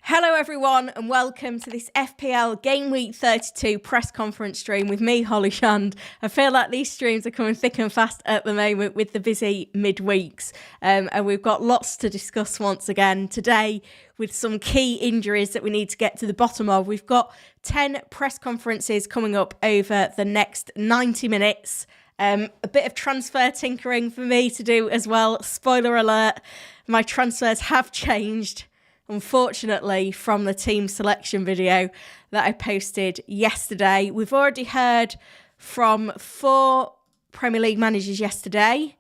Hello everyone and welcome to this FPL Gameweek 32 press conference stream with me, Holly Shand. I feel like these streams are coming thick and fast at the moment with the busy midweeks, and we've got lots to discuss once again today with some key injuries that we need to get to the bottom of. We've got 10 press conferences coming up over the next 90 minutes. A bit of transfer tinkering for me to do as well. Spoiler alert, my transfers have changed, unfortunately, from the team selection video that I posted yesterday. We've already heard from 4 Premier League managers yesterday.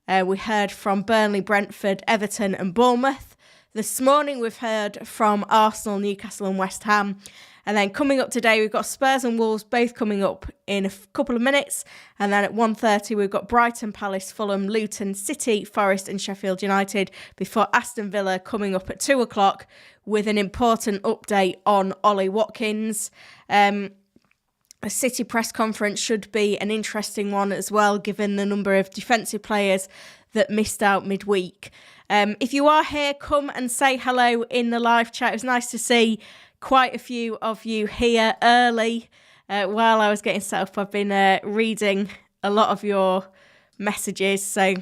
We heard from Burnley, Brentford, Everton and Bournemouth. This morning we've heard from Arsenal, Newcastle and West Ham. And then coming up today, we've got Spurs and Wolves both coming up in a couple of minutes. And then at 1:30, we've got Brighton, Palace, Fulham, Luton, City, Forest and Sheffield United before Aston Villa coming up at 2 o'clock with an important update on Ollie Watkins. A City press conference should be an interesting one as well, given the number of defensive players that missed out midweek. If you are here, come and say hello in the live chat. It was nice to see quite a few of you here early while I was getting set up. I've been reading a lot of your messages, so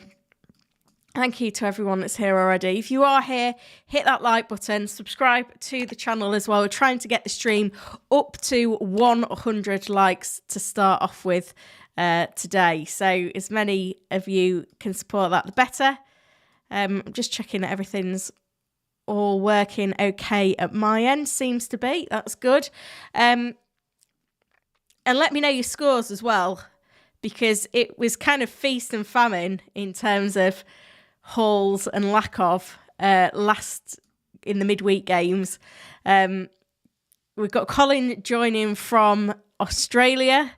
thank you to everyone that's here already. If you are here, hit that like button, subscribe to the channel as well. We're trying to get the stream up to 100 likes to start off with today, so as many of you can support that, the better. I'm just checking that everything's all working okay at my end. Seems to be. That's good. And let me know your scores as well, because it was kind of feast and famine in terms of hauls and lack of last in the midweek games. We've got Colin joining from Australia.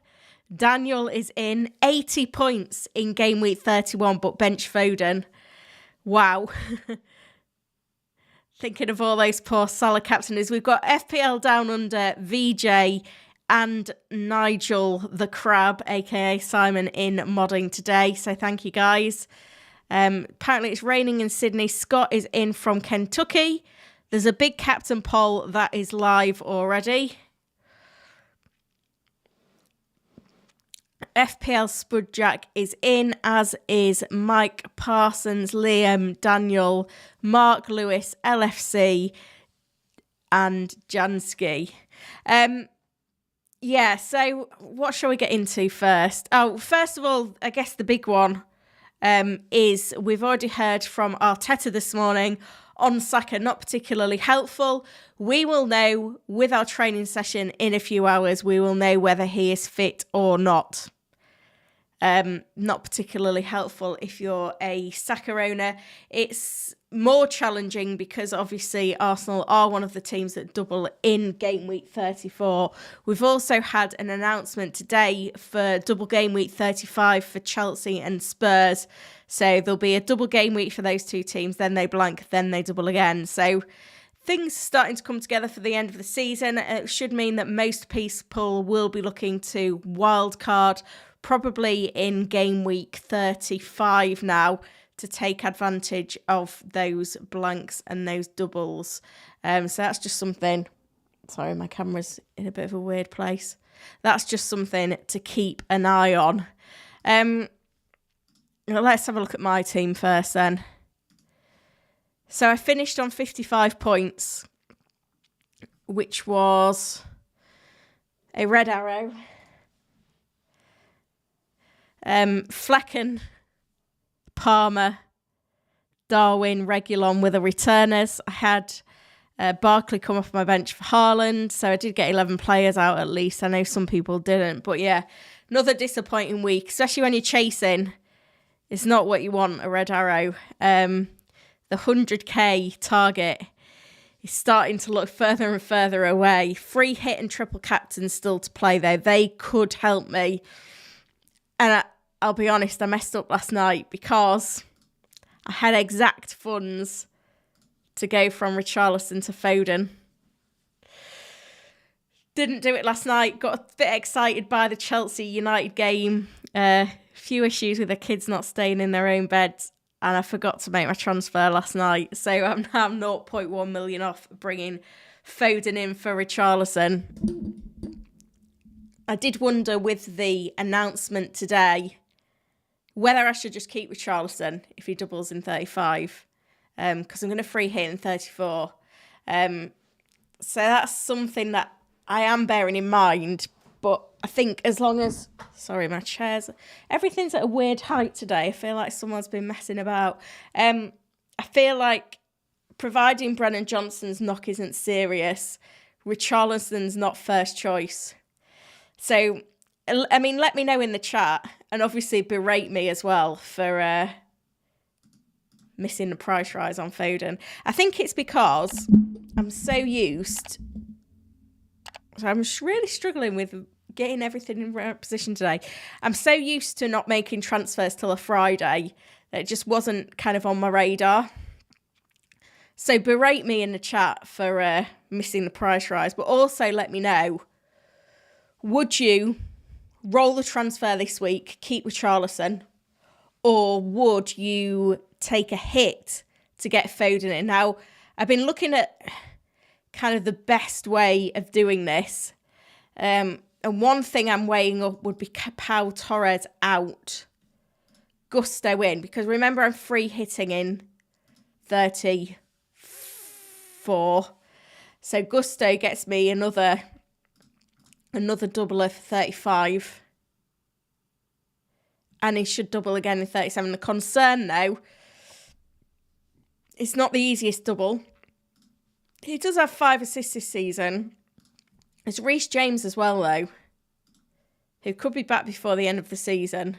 Daniel is in 80 points in game week 31, but bench Foden. Wow. Thinking of all those poor Salah captains. We've got FPL Down Under, VJ and Nigel the Crab, aka Simon, in modding today. So thank you guys. Apparently it's raining in Sydney. Scott is in from Kentucky. There's a big captain poll that is live already. FPL Spudjack is in, as is Mike Parsons, Liam, Daniel, Mark Lewis, LFC, and Jansky. So what shall we get into first? Oh, first of all, I guess the big one is we've already heard from Arteta this morning on Saka, not particularly helpful. We will know with our training session in a few hours, we will know whether he is fit or not. Not particularly helpful if you're a Saka owner. It's more challenging because obviously Arsenal are one of the teams that double in game week 34. We've also had an announcement today for double game week 35 for Chelsea and Spurs. So there'll be a double game week for those two teams, then they blank, then they double again. So things are starting to come together for the end of the season. It should mean that most people will be looking to wildcard probably in game week 35 now to take advantage of those blanks and those doubles. So that's just something. Sorry, my camera's in a bit of a weird place. That's just something to keep an eye on. Let's have a look at my team first then. So I finished on 55 points, which was a red arrow. Flecken, Palmer, Darwin, Reguilon were the returners. I had Barkley come off my bench for Haaland, so I did get 11 players out at least. I know some people didn't, but yeah, another disappointing week, especially when you're chasing. It's not what you want, a red arrow. The 100k target is starting to look further and further away. Free hit and triple captain still to play though. They could help me. And I'll be honest, I messed up last night because I had exact funds to go from Richarlison to Foden. Didn't do it last night. Got a bit excited by the Chelsea United game. Few issues with the kids not staying in their own beds. And I forgot to make my transfer last night. So I'm now 0.1 million off bringing Foden in for Richarlison. I did wonder with the announcement today whether I should just keep Richarlison if he doubles in 35, because I'm going to free hit in 34. So that's something that I am bearing in mind. But I think as long as... Sorry, my chair's... Everything's at a weird height today. I feel like someone's been messing about. I feel like providing Brennan Johnson's knock isn't serious, Richarlison's not first choice. So, I mean, let me know in the chat, and obviously berate me as well for missing the price rise on Foden. I think it's because I'm so used... So I'm really struggling with getting everything in right position today. I'm so used to not making transfers till a Friday that it just wasn't kind of on my radar. So berate me in the chat for missing the price rise, but also let me know, would you roll the transfer this week, keep Richarlison, or would you take a hit to get Foden in? Now, I've been looking at kind of the best way of doing this. And one thing I'm weighing up would be Pau Torres out, Gusto in, because remember I'm free hitting in 34. So Gusto gets me another doubler for 35. And he should double again in 37. The concern though, it's not the easiest double. He does have 5 assists this season. It's Reece James as well, though, who could be back before the end of the season.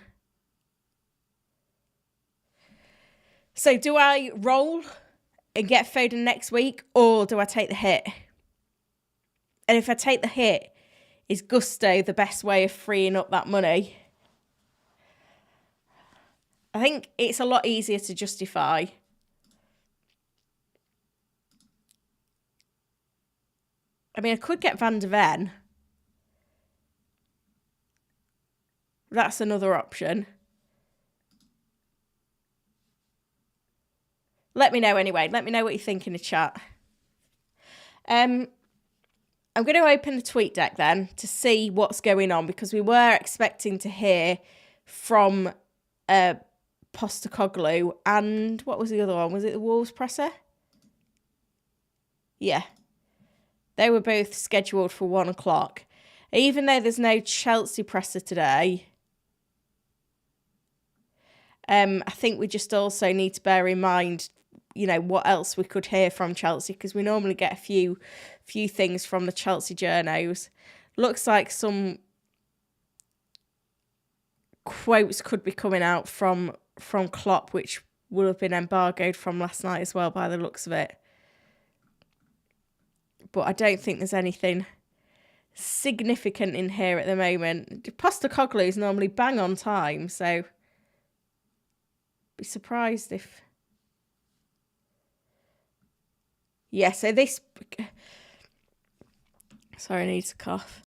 So do I roll and get Foden next week, or do I take the hit? And if I take the hit, is Gusto the best way of freeing up that money? I think it's a lot easier to justify. I mean, I could get Van de Ven. That's another option. Let me know anyway. Let me know what you think in the chat. I'm going to open the tweet deck then to see what's going on, because we were expecting to hear from Postecoglou and what was the other one? Was it the Wolves presser? Yeah. They were both scheduled for 1 o'clock. Even though there's no Chelsea presser today, I think we just also need to bear in mind, you know, what else we could hear from Chelsea, because we normally get a few things from the Chelsea journos. Looks like some quotes could be coming out from Klopp, which would have been embargoed from last night as well by the looks of it. But I don't think there's anything significant in here at the moment. Postecoglou is normally bang on time, so be surprised if... Yeah, so this... Sorry, I need to cough.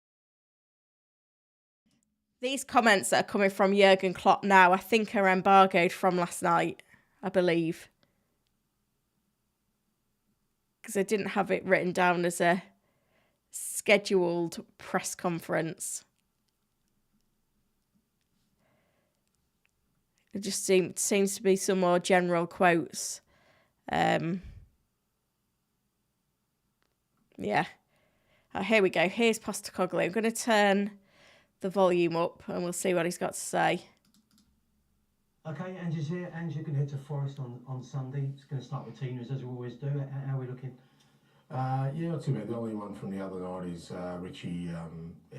These comments that are coming from Jurgen Klopp now, I think are embargoed from last night, I believe. Because I didn't have it written down as a scheduled press conference. It just seems to be some more general quotes. Yeah. Here we go. Here's Postecoglou. I'm going to turn the volume up and we'll see what he's got to say. Okay, Angie's here. Angie can head to Forest on Sunday. It's going to start with Teeners as we always do. How are we looking? Yeah, not too bad. The only one from the other night is Richie.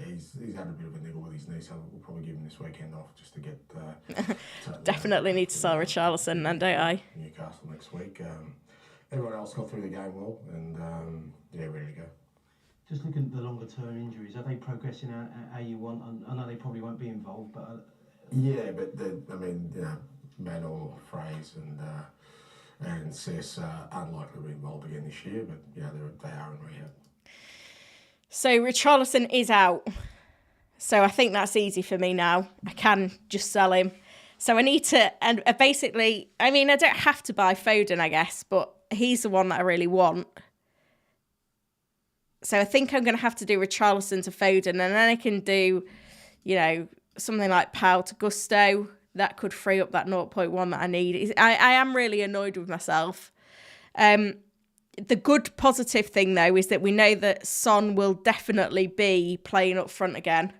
He's had a bit of a niggle with his knee, so we'll probably give him this weekend off just to get... Definitely need to sell Richarlison then, don't I? Newcastle next week. Everyone else got through the game well, and yeah, ready to go. Just looking at the longer term injuries, are they progressing how you want? I know they probably won't be involved, but... Yeah, but I mean, you know, Manor, Fraze and Cess are unlikely to be involved again this year, but yeah, they are in rehab. So Richarlison is out. So I think that's easy for me now. I can just sell him. So I need to, and basically, I mean, I don't have to buy Foden, I guess, but he's the one that I really want. So I think I'm going to have to do Richarlison to Foden, and then I can do, you know, something like Powell to Gusto. That could free up that 0.1 that I need. I am really annoyed with myself. The good positive thing, though, is that we know that Son will definitely be playing up front again.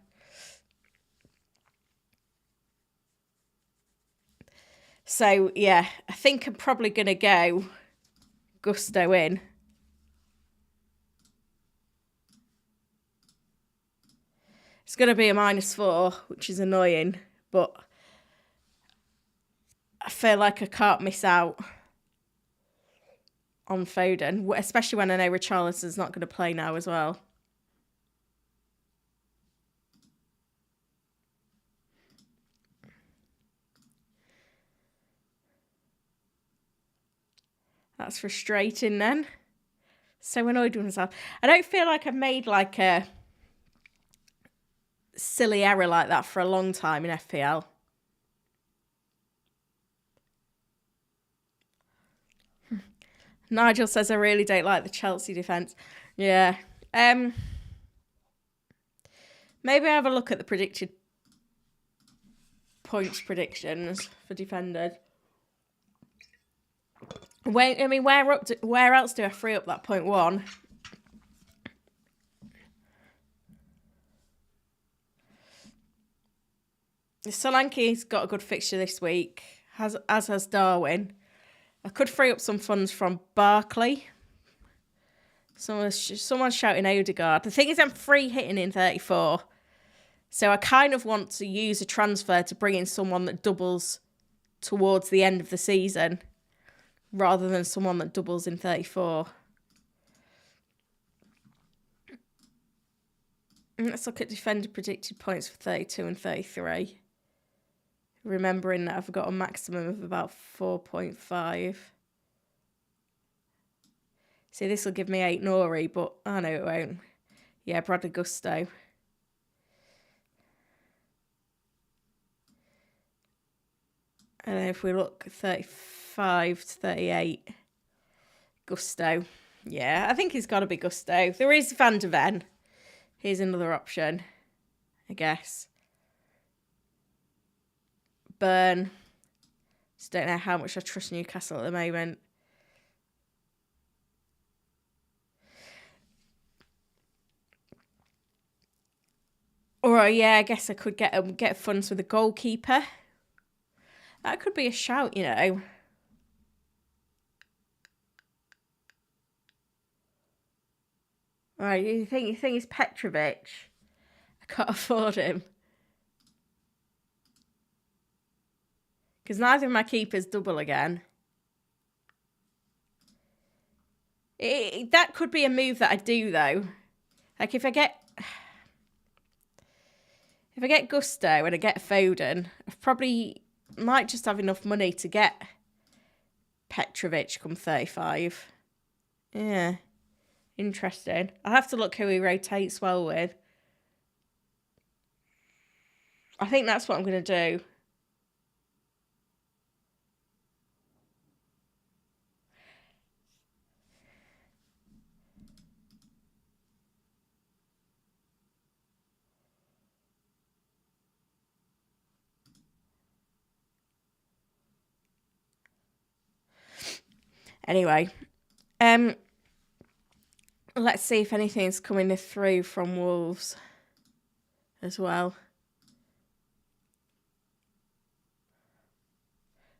So, yeah, I think I'm probably going to go Gusto in. It's going to be a -4, which is annoying, but I feel like I can't miss out on Foden, especially when I know Richarlison's not going to play now as well. That's frustrating then. So annoyed with myself. I don't feel like I've made like a silly error like that for a long time in FPL. Nigel says, I really don't like the Chelsea defence. Yeah. Maybe I have a look at the predicted points predictions for defenders. Where else do I free up that 0.1? Solanke's got a good fixture this week, as has Darwin. I could free up some funds from Barkley. Someone's shouting Odegaard. The thing is, I'm free hitting in 34. So I kind of want to use a transfer to bring in someone that doubles towards the end of the season, rather than someone that doubles in 34. Let's look at defender predicted points for 32 and 33. Remembering that I've got a maximum of about 4.5. See, this will give me 8 Nori, but I know it won't. Yeah, Bradley Gusto. And then if we look 35 to 38, Gusto. Yeah, I think it's got to be Gusto. There is Van de Ven. Here's another option, I guess. Burn. Just don't know how much I trust Newcastle at the moment. Or yeah, I guess I could get funds with a goalkeeper. That could be a shout, you know. All right, you think it's Petrovic? I can't afford him. Because neither of my keepers double again. That could be a move that I do, though. Like, if I get Gusto and I get Foden, I probably might just have enough money to get Petrovic come 35. Yeah. Interesting. I'll have to look who he rotates well with. I think that's what I'm going to do. Anyway, let's see if anything's coming through from Wolves as well.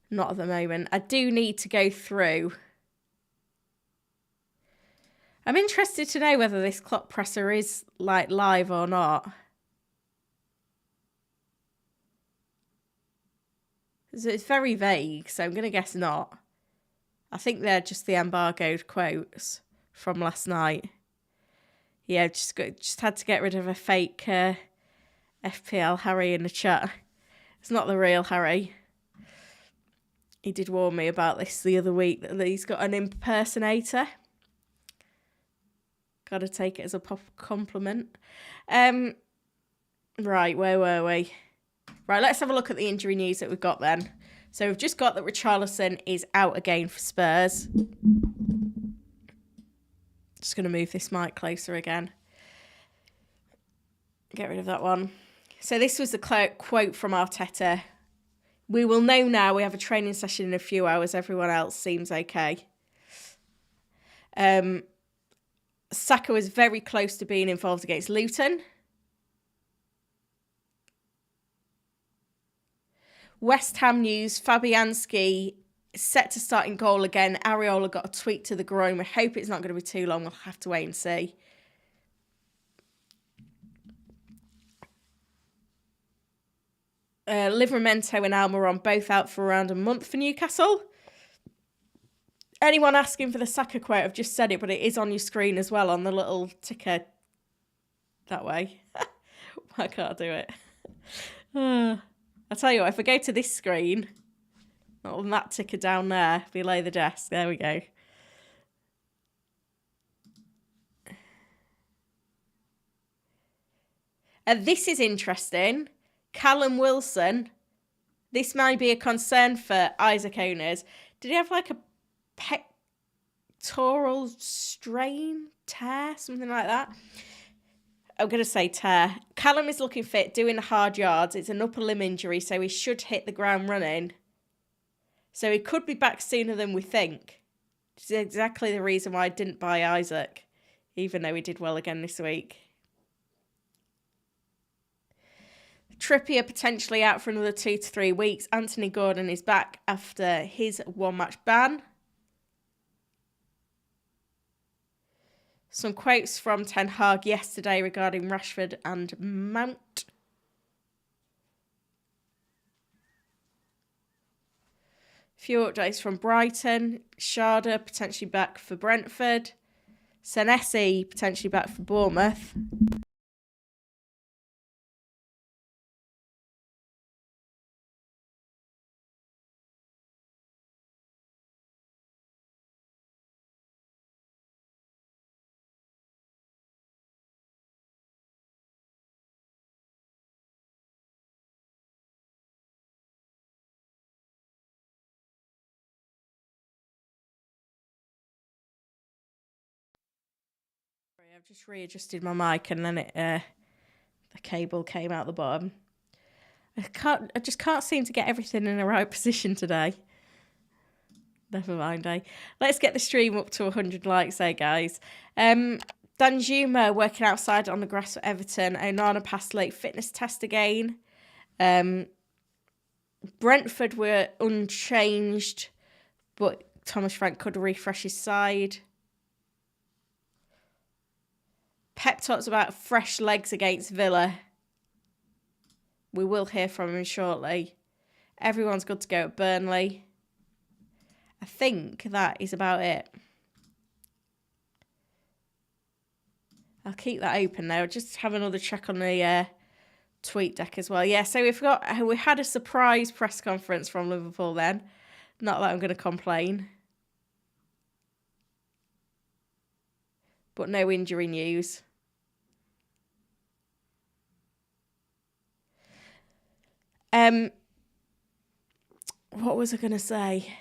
Not at the moment. I do need to go through. I'm interested to know whether this clock presser is like live or not. It's very vague, so I'm going to guess not. I think they're just the embargoed quotes from last night. Yeah, just had to get rid of a fake FPL Harry in the chat. It's not the real Harry. He did warn me about this the other week, that he's got an impersonator. Got to take it as a compliment. Right, where were we? Right, let's have a look at the injury news that we've got then. So we've just got that Richarlison is out again for Spurs. Just going to move this mic closer again. Get rid of that one. So this was the quote from Arteta. We will know now. We have a training session in a few hours. Everyone else seems okay. Saka was very close to being involved against Luton. West Ham news, Fabianski set to start in goal again. Areola got a tweak to the groin. We hope it's not going to be too long. We'll have to wait and see. Livramento and Almiron both out for around a month for Newcastle. Anyone asking for the Saka quote, I've just said it, but it is on your screen as well on the little ticker that way. I can't do it. I'll tell you what, if I go to this screen, on that ticker down there below the desk, there we go. This is interesting. Callum Wilson, this might be a concern for Isaac owners. Did he have like a pectoral strain, tear, something like that? I'm going to say tear. Callum is looking fit, doing the hard yards. It's an upper limb injury, so he should hit the ground running. So he could be back sooner than we think. Which is exactly the reason why I didn't buy Isaac, even though he did well again this week. Trippier potentially out for another 2 to 3 weeks. Anthony Gordon is back after his one-match ban. Some quotes from Ten Hag yesterday regarding Rashford and Mount. Few updates from Brighton. Sharda potentially back for Brentford. Senesi potentially back for Bournemouth. I've just readjusted my mic and then the cable came out the bottom. I just can't seem to get everything in the right position today. Never mind, eh? Let's get the stream up to 100 likes, guys. Danjuma working outside on the grass for Everton. Onana passed late fitness test again. Brentford were unchanged, but Thomas Frank could refresh his side. Pep talks about fresh legs against Villa. We will hear from him shortly. Everyone's good to go at Burnley. I think that is about it. I'll keep that open now. Just have another check on the tweet deck as well. Yeah, so we had a surprise press conference from Liverpool then. Not that I'm going to complain. But no injury news. What was I going to say?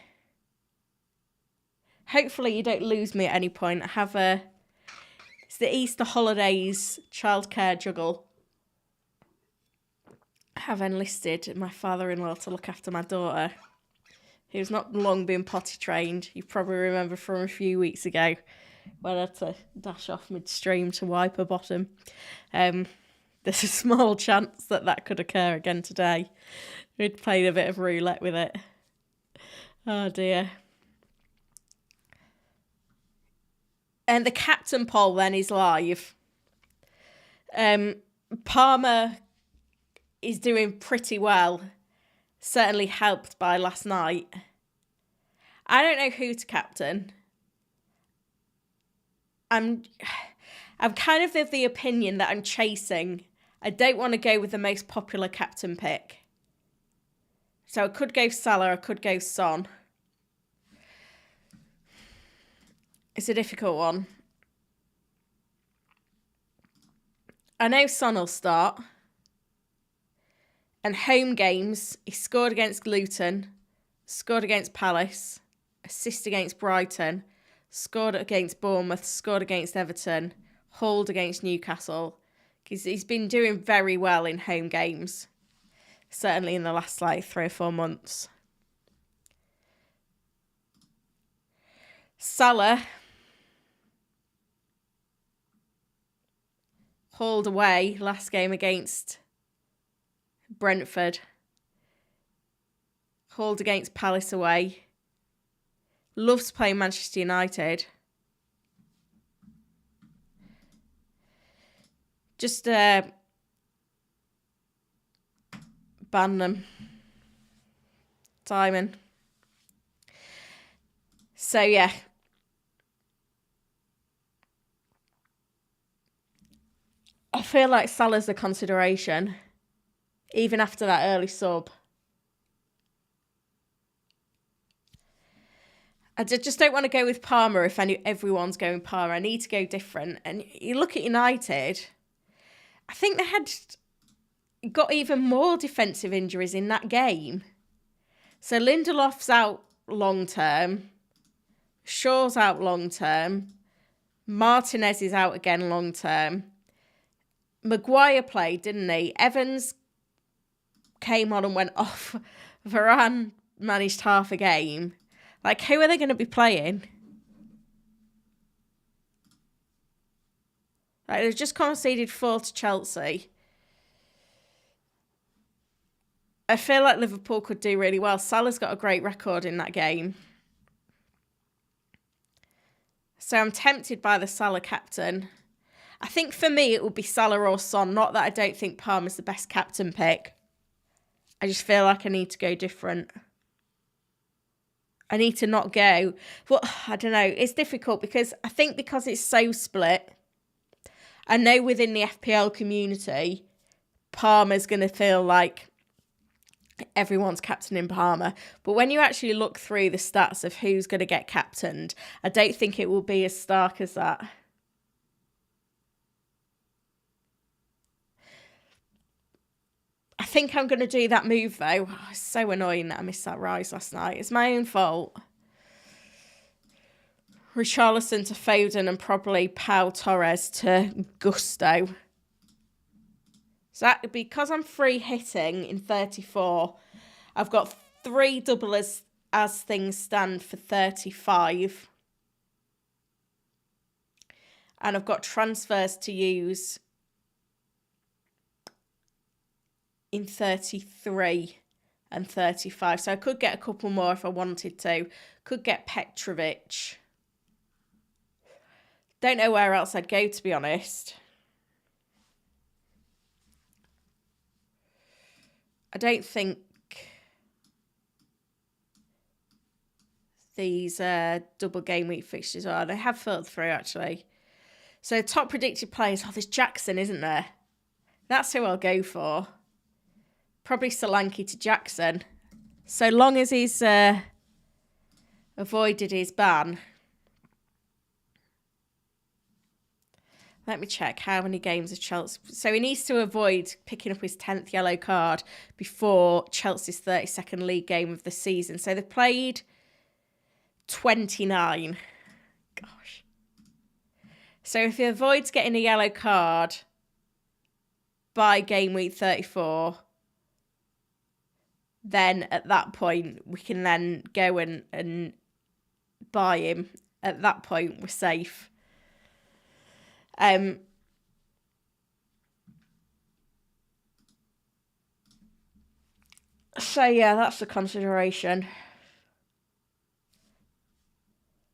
Hopefully you don't lose me at any point. I have it's the Easter holidays childcare juggle. I have enlisted my father-in-law to look after my daughter, who's not long been potty trained. You probably remember from a few weeks ago when I had to dash off midstream to wipe her bottom. There's a small chance that could occur again today. We'd played a bit of roulette with it. Oh dear. And the captain poll then is live. Palmer is doing pretty well. Certainly helped by last night. I don't know who to captain. I'm kind of the opinion that I'm chasing. I don't want to go with the most popular captain pick. So I could go Salah, I could go Son. It's a difficult one. I know Son will start. And home games, he scored against Luton, scored against Palace, assist against Brighton, scored against Bournemouth, scored against Everton, hauled against Newcastle. He's been doing very well in home games, certainly in the last 3 or 4 months. Salah hauled away last game against Brentford, hauled against Palace away, loves playing Manchester United. Just ban them. Simon. So, yeah. I feel like Salah's a consideration, even after that early sub. I just don't want to go with Palmer if everyone's going Palmer. I need to go different. And you look at United, I think they had got even more defensive injuries in that game. So Lindelof's out long term. Shaw's out long term. Martinez is out again long term. Maguire played, didn't he? Evans came on and went off. Varane managed half a game. Like, who are they going to be playing? Like, they've just conceded 4 to Chelsea. I feel like Liverpool could do really well. Salah's got a great record in that game. So I'm tempted by the Salah captain. I think for me it would be Salah or Son. Not that I don't think Palmer's the best captain pick. I just feel like I need to go different. I need to not go. Well, I don't know. It's difficult because I think because it's so split, I know within the FPL community, Palmer's going to feel like everyone's captaining Palmer. But when you actually look through the stats of who's going to get captained, I don't think it will be as stark as that. I think I'm going to do that move, though. Oh, it's so annoying that I missed that rise last night. It's my own fault. Richarlison to Foden and probably Pau Torres to Gusto. So that, because I'm free hitting in 34, I've got 3 doublers as things stand for 35. And I've got transfers to use in 33 and 35. So I could get a couple more if I wanted to. Could get Petrovic. Don't know where else I'd go, to be honest. I don't think these double game week fixtures are. They have filtered through, actually. So top predicted players. Oh, there's Jackson, isn't there? That's who I'll go for. Probably Solanke to Jackson. So long as he's avoided his ban. Let me check how many games of Chelsea. So he needs to avoid picking up his 10th yellow card before Chelsea's 32nd league game of the season. So they've played 29. Gosh. So if he avoids getting a yellow card by game week 34, then at that point we can then go and buy him. At that point we're safe. So yeah, that's a consideration.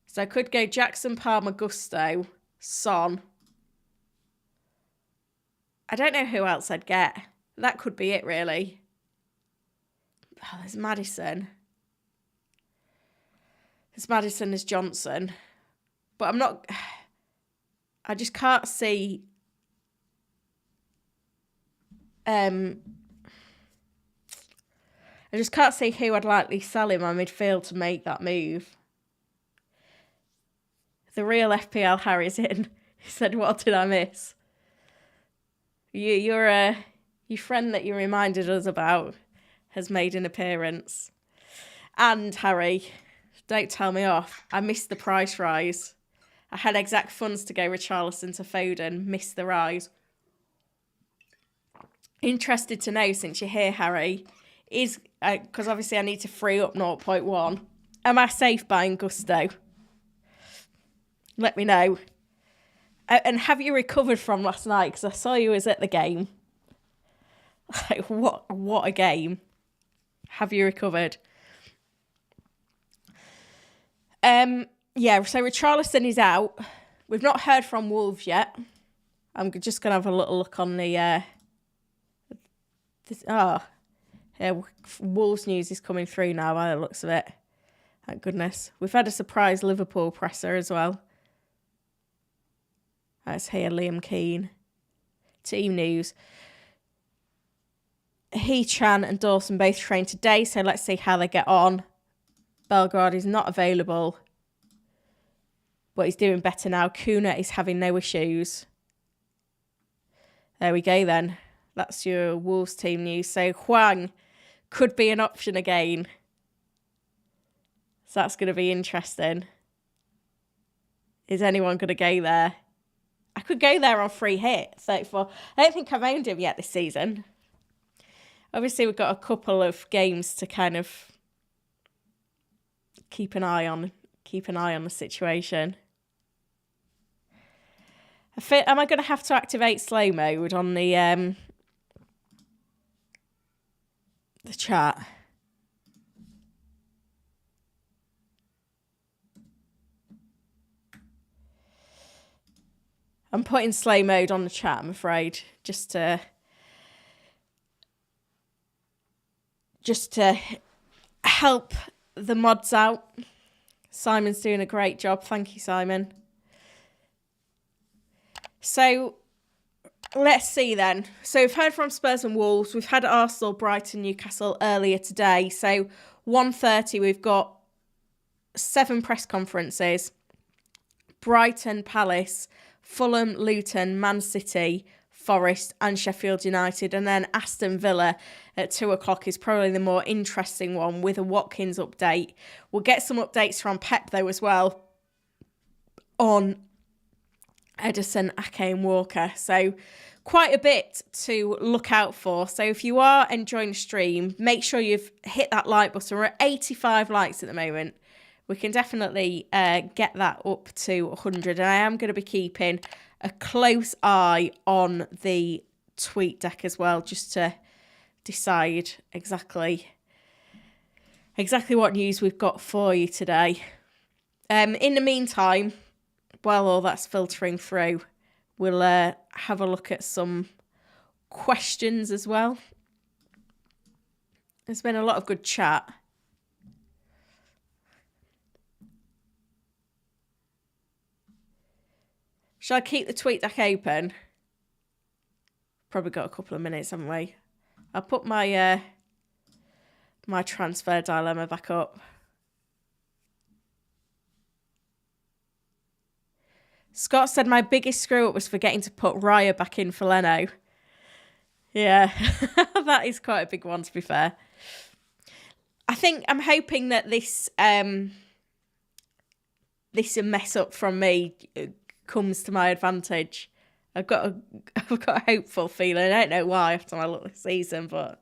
So I could go Jackson, Palmer, Gusto, Son. I don't know who else I'd get. That could be it, really. Oh, there's Maddison. There's Maddison, there's Johnson. But I'm not... I just can't see... I just can't see who I'd likely sell in my midfield to make that move. The real FPL Harry's in. He said, what did I miss? Your friend that you reminded us about has made an appearance. And Harry, Don't tell me off. I missed the price rise. I had exact funds to go Richarlison to Foden. Missed the rise. Interested to know, since you're here, Harry, is because obviously I need to free up 0.1. Am I safe buying Gusto? Let me know. And have you recovered from last night? Because I saw you was at the game. Like, what a game. Have you recovered? Yeah, so Richarlison is out. We've not heard from Wolves yet. I'm just going to have a little look on the... Wolves news is coming through now by the looks of it. Thank goodness. We've had a surprise Liverpool presser as well. That's here, Liam Keane. Team news. Chan and Dawson both trained today, so let's see how they get on. Belgrade is not available, but he's doing better now. Kuna is having no issues. There we go then. That's your Wolves team news. So Hwang could be an option again. So that's going to be interesting. Is anyone going to go there? I could go there on free hit. 34. I don't think I've owned him yet this season. Obviously, we've got a couple of games to kind of keep an eye on the situation. Am I going to have to activate slow mode on the chat? I'm putting slow mode on the chat, I'm afraid, just to help the mods out. Simon's doing a great job. Thank you, Simon. So let's see then. So we've heard from Spurs and Wolves. We've had Arsenal, Brighton, Newcastle earlier today. So 1:30, we've got 7 press conferences. Brighton, Palace, Fulham, Luton, Man City, Forest and Sheffield United. And then Aston Villa at 2 o'clock is probably the more interesting one with a Watkins update. We'll get some updates from Pep though as well on Edison, Ake and Walker. So quite a bit to look out for. So if you are enjoying the stream, make sure you've hit that like button. We're at 85 likes at the moment. We can definitely get that up to 100. And I am going to be keeping a close eye on the tweet deck as well, just to decide exactly what news we've got for you today. In the meantime, while all that's filtering through, we'll have a look at some questions as well. There's been a lot of good chat. Shall I keep the tweet deck open? Probably got a couple of minutes, haven't we? I'll put my my transfer dilemma back up. Scott said my biggest screw up was forgetting to put Raya back in for Leno. Yeah, that is quite a big one, to be fair. I'm hoping that this mess up from me comes to my advantage. I've got a hopeful feeling. I don't know why after my look this season, but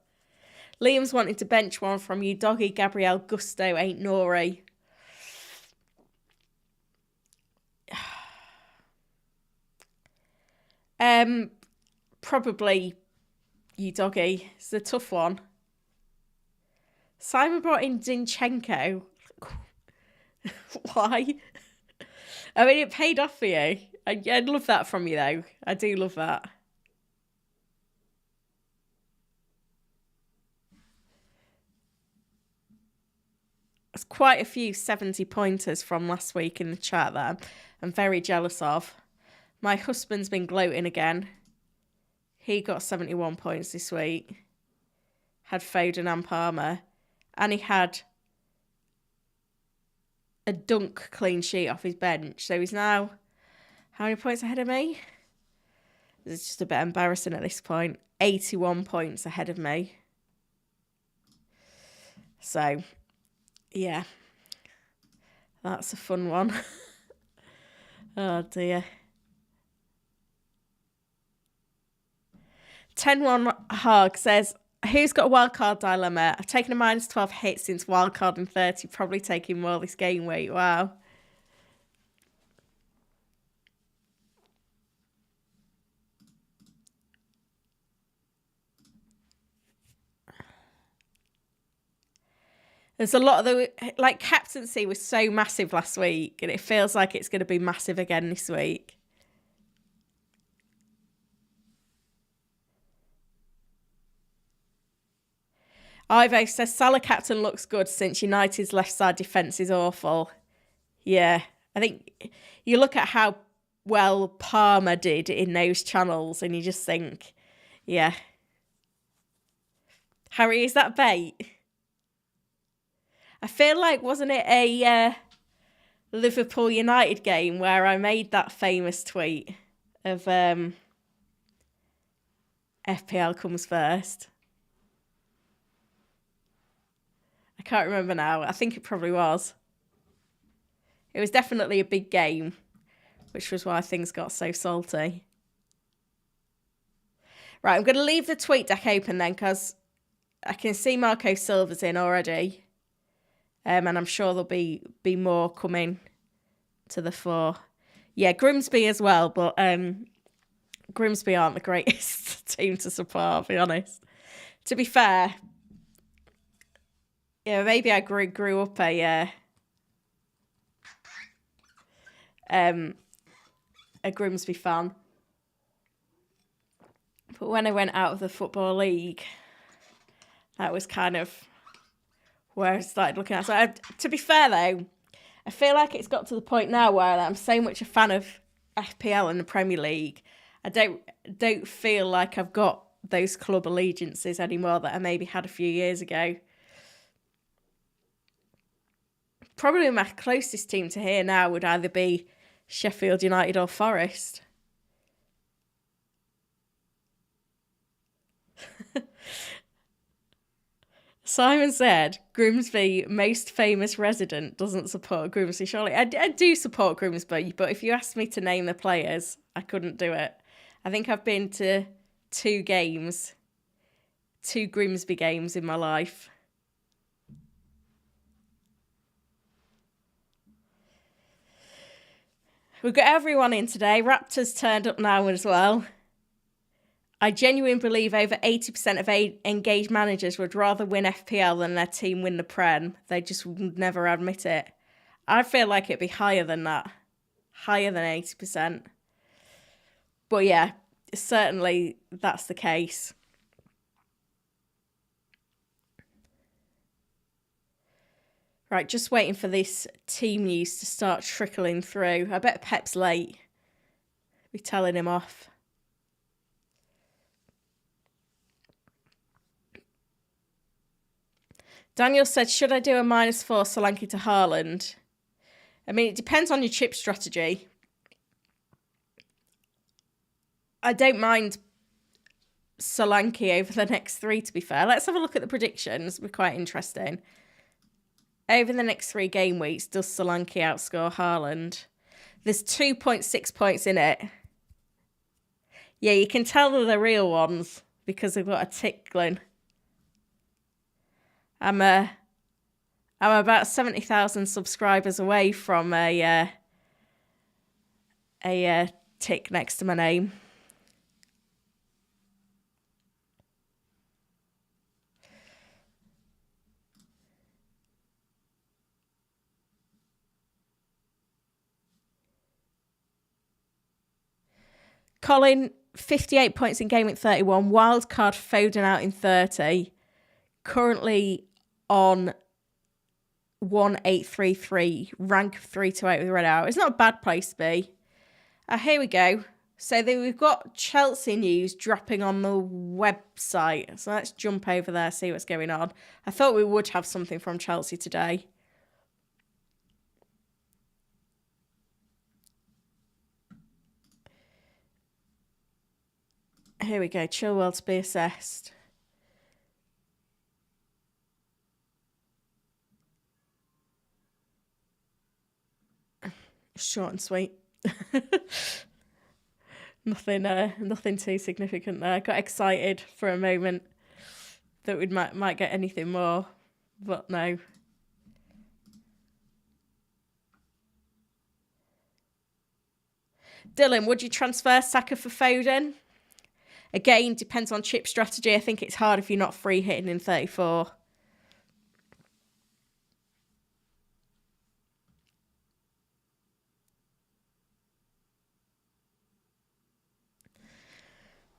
Liam's wanting to bench one from you. Doggy, Gabriel, Gusto, ain't Nori. Probably you, Doggy. It's a tough one. Simon brought in Zinchenko. Why? I mean, it paid off for you. I love that from you, though. I do love that. There's quite a few 70 pointers from last week in the chat that I'm very jealous of. My husband's been gloating again. He got 71 points this week. Had Foden and Palmer. And he had a dunk clean sheet off his bench. So he's now, how many points ahead of me? It's just a bit embarrassing at this point. 81 points ahead of me. So, yeah. That's a fun one. Oh dear. 10-1 Hog says, who's got a wildcard dilemma? I've taken a -12 hit since wildcard in 30, probably taking more this game week. Wow. There's a lot of the, like, captaincy was so massive last week, and it feels like it's going to be massive again this week. Ivo says, Salah captain looks good since United's left side defence is awful. Yeah, I think you look at how well Palmer did in those channels and you just think, yeah. Harry, is that bait? I feel like, wasn't it a Liverpool United game where I made that famous tweet of FPL comes first? I can't remember now. I think it probably was. It was definitely a big game, which was why things got so salty. Right, I'm going to leave the tweet deck open then, because I can see Marco Silva's in already. And I'm sure there'll be more coming to the fore. Yeah, Grimsby as well, but Grimsby aren't the greatest team to support, I'll be honest. To be fair, yeah, maybe I grew up a Grimsby fan. But when I went out of the Football League, that was kind of where I started looking at. So to be fair, though, I feel like it's got to the point now where I'm so much a fan of FPL and the Premier League. I don't feel like I've got those club allegiances anymore that I maybe had a few years ago. Probably my closest team to here now would either be Sheffield United or Forest. Simon said, Grimsby, most famous resident, doesn't support Grimsby. Surely, I do support Grimsby, but if you asked me to name the players, I couldn't do it. I think I've been to 2 Grimsby games in my life. We've got everyone in today. Raptors turned up now as well. I genuinely believe over 80% of engaged managers would rather win FPL than their team win the Prem. They just would never admit it. I feel like it'd be higher than that. Higher than 80%. But yeah, certainly that's the case. Right, just waiting for this team news to start trickling through. I bet Pep's late. Be telling him off. Daniel said, should I do a -4 Solanke to Haaland? I mean, it depends on your chip strategy. I don't mind Solanke over the next 3, to be fair. Let's have a look at the predictions. It'll be quite interesting. Over the next 3 game weeks, does Solanke outscore Haaland? There's 2.6 points in it. Yeah, you can tell they're the real ones because they've got a tick going. I'm about 70,000 subscribers away from a tick next to my name. Colin, 58 points in Game Week 31. Wildcard Foden out in 30. Currently on 1833. Rank of 3 to 8 with red arrow. It's not a bad place to be. Here we go. So we've got Chelsea news dropping on the website. So let's jump over there, see what's going on. I thought we would have something from Chelsea today. Here we go. Chilwell to be assessed. Short and sweet. Nothing too significant there. Got excited for a moment that we might get anything more, but no. Dylan, would you transfer Saka for Foden? Again, depends on chip strategy. I think it's hard if you're not free hitting in 34.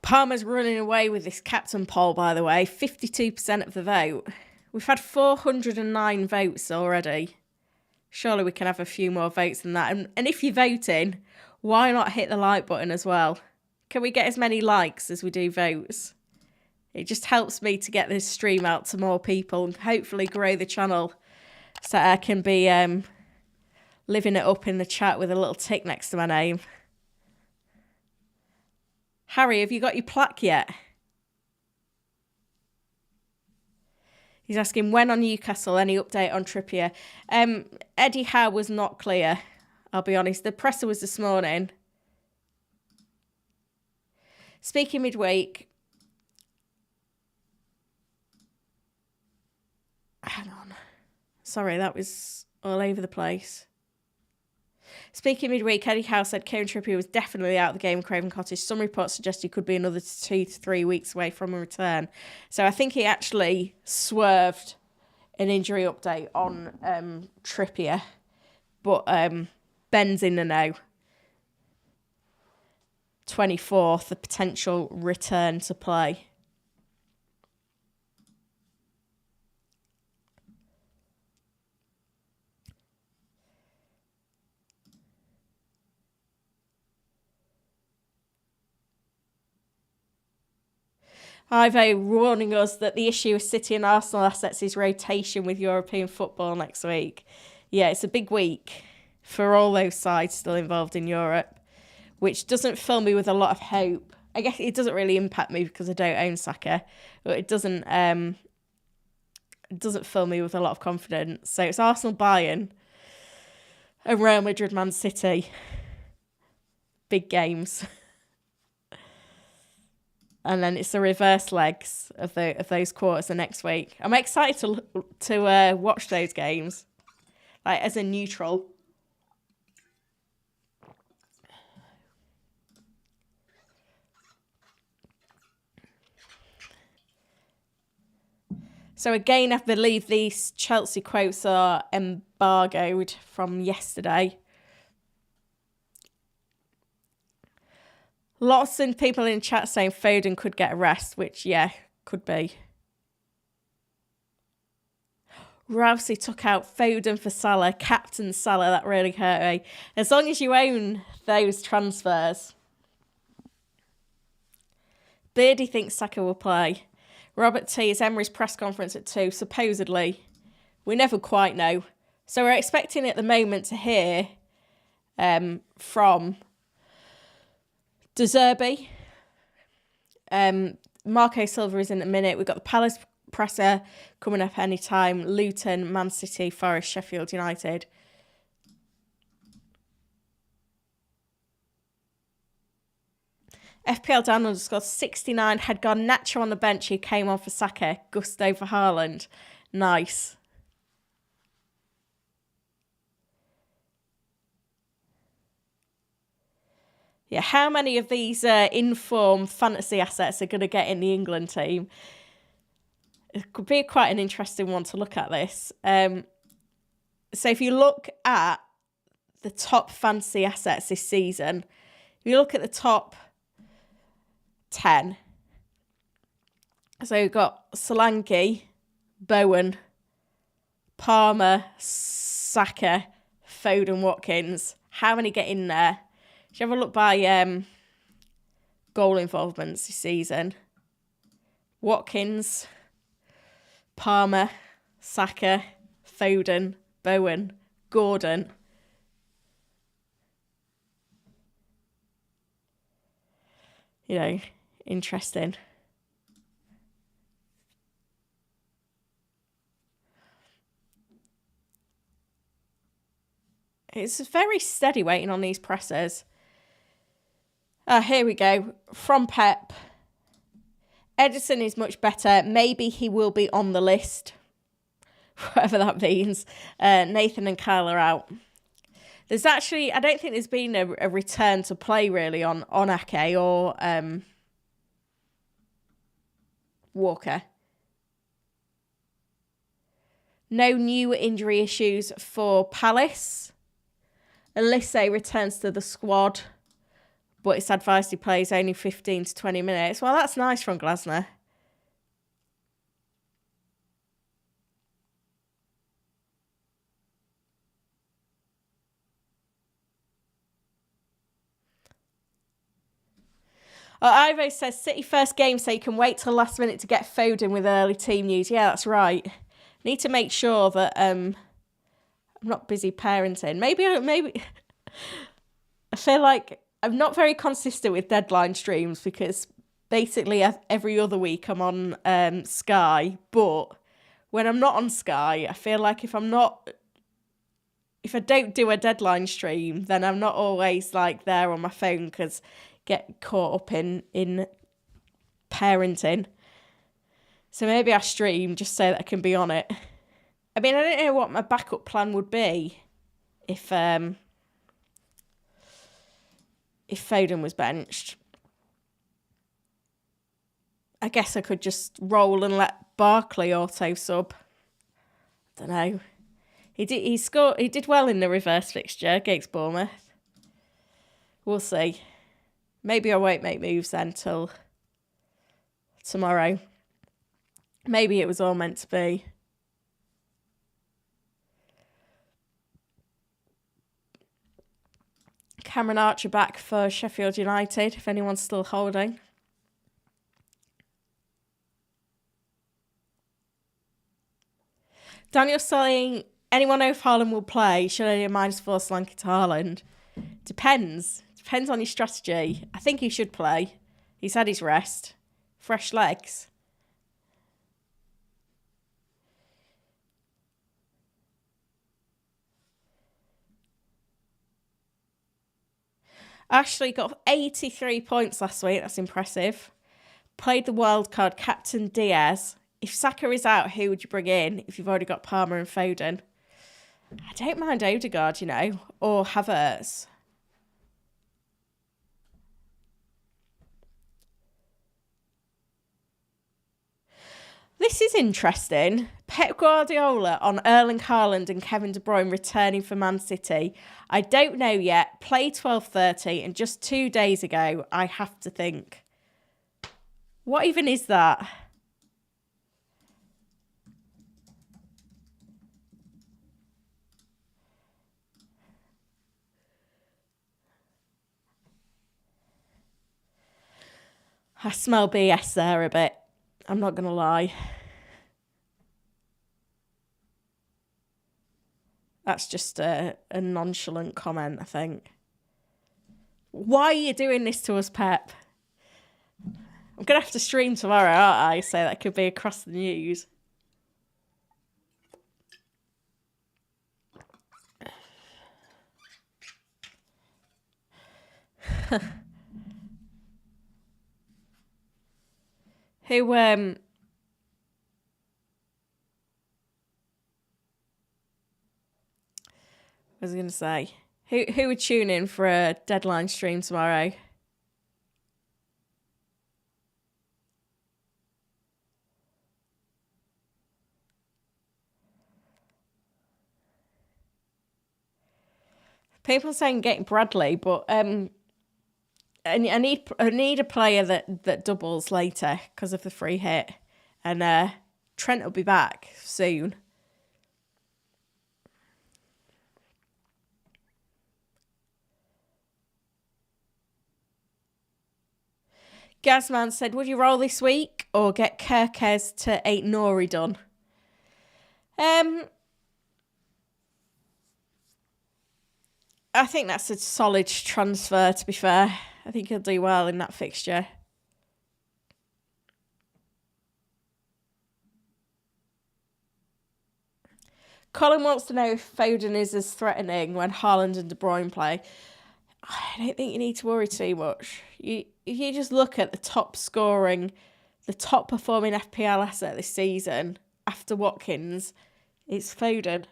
Palmer's running away with this captain poll, by the way. 52% of the vote. We've had 409 votes already. Surely we can have a few more votes than that. And if you're voting, why not hit the like button as well? Can we get as many likes as we do votes? It just helps me to get this stream out to more people and hopefully grow the channel so I can be living it up in the chat with a little tick next to my name. Harry, have you got your plaque yet? He's asking, when on Newcastle, any update on Trippier? Eddie Howe was not clear, I'll be honest. The presser was this morning. Speaking midweek. Hang on. Sorry, that was all over the place. Speaking midweek, Eddie Howe said Kieran Trippier was definitely out of the game in Craven Cottage. Some reports suggest he could be another 2 to 3 weeks away from a return. So I think he actually swerved an injury update on Trippier. But Ben's in the know. 24th, a potential return to play. Ivo warning us that the issue with City and Arsenal assets is rotation with European football next week. Yeah, it's a big week for all those sides still involved in Europe, which doesn't fill me with a lot of hope. I guess it doesn't really impact me because I don't own Saka, but it doesn't fill me with a lot of confidence. So it's Arsenal, Bayern, and Real Madrid, Man City. Big games. And then it's the reverse legs of those quarters the next week. I'm excited to watch those games, like as a neutral. So again, I believe these Chelsea quotes are embargoed from yesterday. Lots of people in chat saying Foden could get a rest, which, yeah, could be. Rousey took out Foden for Salah, captain Salah, that really hurt me. As long as you own those transfers. Beardy thinks Saka will play. Robert T is Emery's press conference at 2, supposedly. We never quite know. So we're expecting at the moment to hear from De Zerbi. Marco Silva is in a minute. We've got the Palace presser coming up any time. Luton, Man City, Forest, Sheffield United. FPL Dan _ 69 had gone Nacho on the bench who came on for Saka. Gusto for Haaland. Nice. Yeah, how many of these informed fantasy assets are going to get in the England team? It could be quite an interesting one to look at this. So if you look at the top fantasy assets this season, if you look at the top 10, so we've got Solanke, Bowen, Palmer, Saka, Foden, Watkins. How many get in there? Should you have a look by goal involvements this season? Watkins, Palmer, Saka, Foden, Bowen, Gordon. You know, interesting. It's very steady waiting on these presses. Here we go. From Pep. Edison is much better. Maybe he will be on the list. Whatever that means. Nathan and Kyle are out. There's actually, I don't think there's been a return to play really on Ake or Walker. No new injury issues for Palace. Elise returns to the squad, but it's advised he plays only 15 to 20 minutes. Well, that's nice from Glasner. Ivo says, City first game, so you can wait till last minute to get Foden with early team news. Yeah, that's right. Need to make sure that I'm not busy parenting. Maybe I feel like I'm not very consistent with deadline streams because basically every other week I'm on Sky. But when I'm not on Sky, I feel like if I don't do a deadline stream, then I'm not always like there on my phone because get caught up in parenting. So maybe I stream just so that I can be on it. I mean, I don't know what my backup plan would be if Foden was benched. I guess I could just roll and let Barkley auto sub. I don't know. He did well in the reverse fixture against Bournemouth. We'll see. Maybe I won't make moves then till tomorrow. Maybe it was all meant to be. Cameron Archer back for Sheffield United, if anyone's still holding. Daniel saying, anyone know if Haaland will play? Should I do a -4 slanky to Haaland? Depends. Depends on your strategy. I think he should play. He's had his rest. Fresh legs. Ashley got 83 points last week. That's impressive. Played the wild card, Captain Diaz. If Saka is out, who would you bring in if you've already got Palmer and Foden? I don't mind Odegaard, or Havertz. This is interesting. Pep Guardiola on Erling Haaland and Kevin De Bruyne returning for Man City. I don't know yet. Play 12:30 and just 2 days ago, I have to think. What even is that? I smell BS there a bit. I'm not going to lie. That's just a nonchalant comment, I think. Why are you doing this to us, Pep? I'm going to have to stream tomorrow, aren't I? So that could be across the news. Who was I going to say? Who would tune in for a deadline stream tomorrow? People saying getting Bradley, but I need a player that doubles later because of the free hit, and Trent will be back soon. Gazman said, would you roll this week or get Kirkes to 8 Nori done? I think that's a solid transfer, to be fair. I think he'll do well in that fixture. Colin wants to know if Foden is as threatening when Haaland and De Bruyne play. I don't think you need to worry too much. If you just look at the top scoring, the top performing FPL asset this season after Watkins, it's Foden.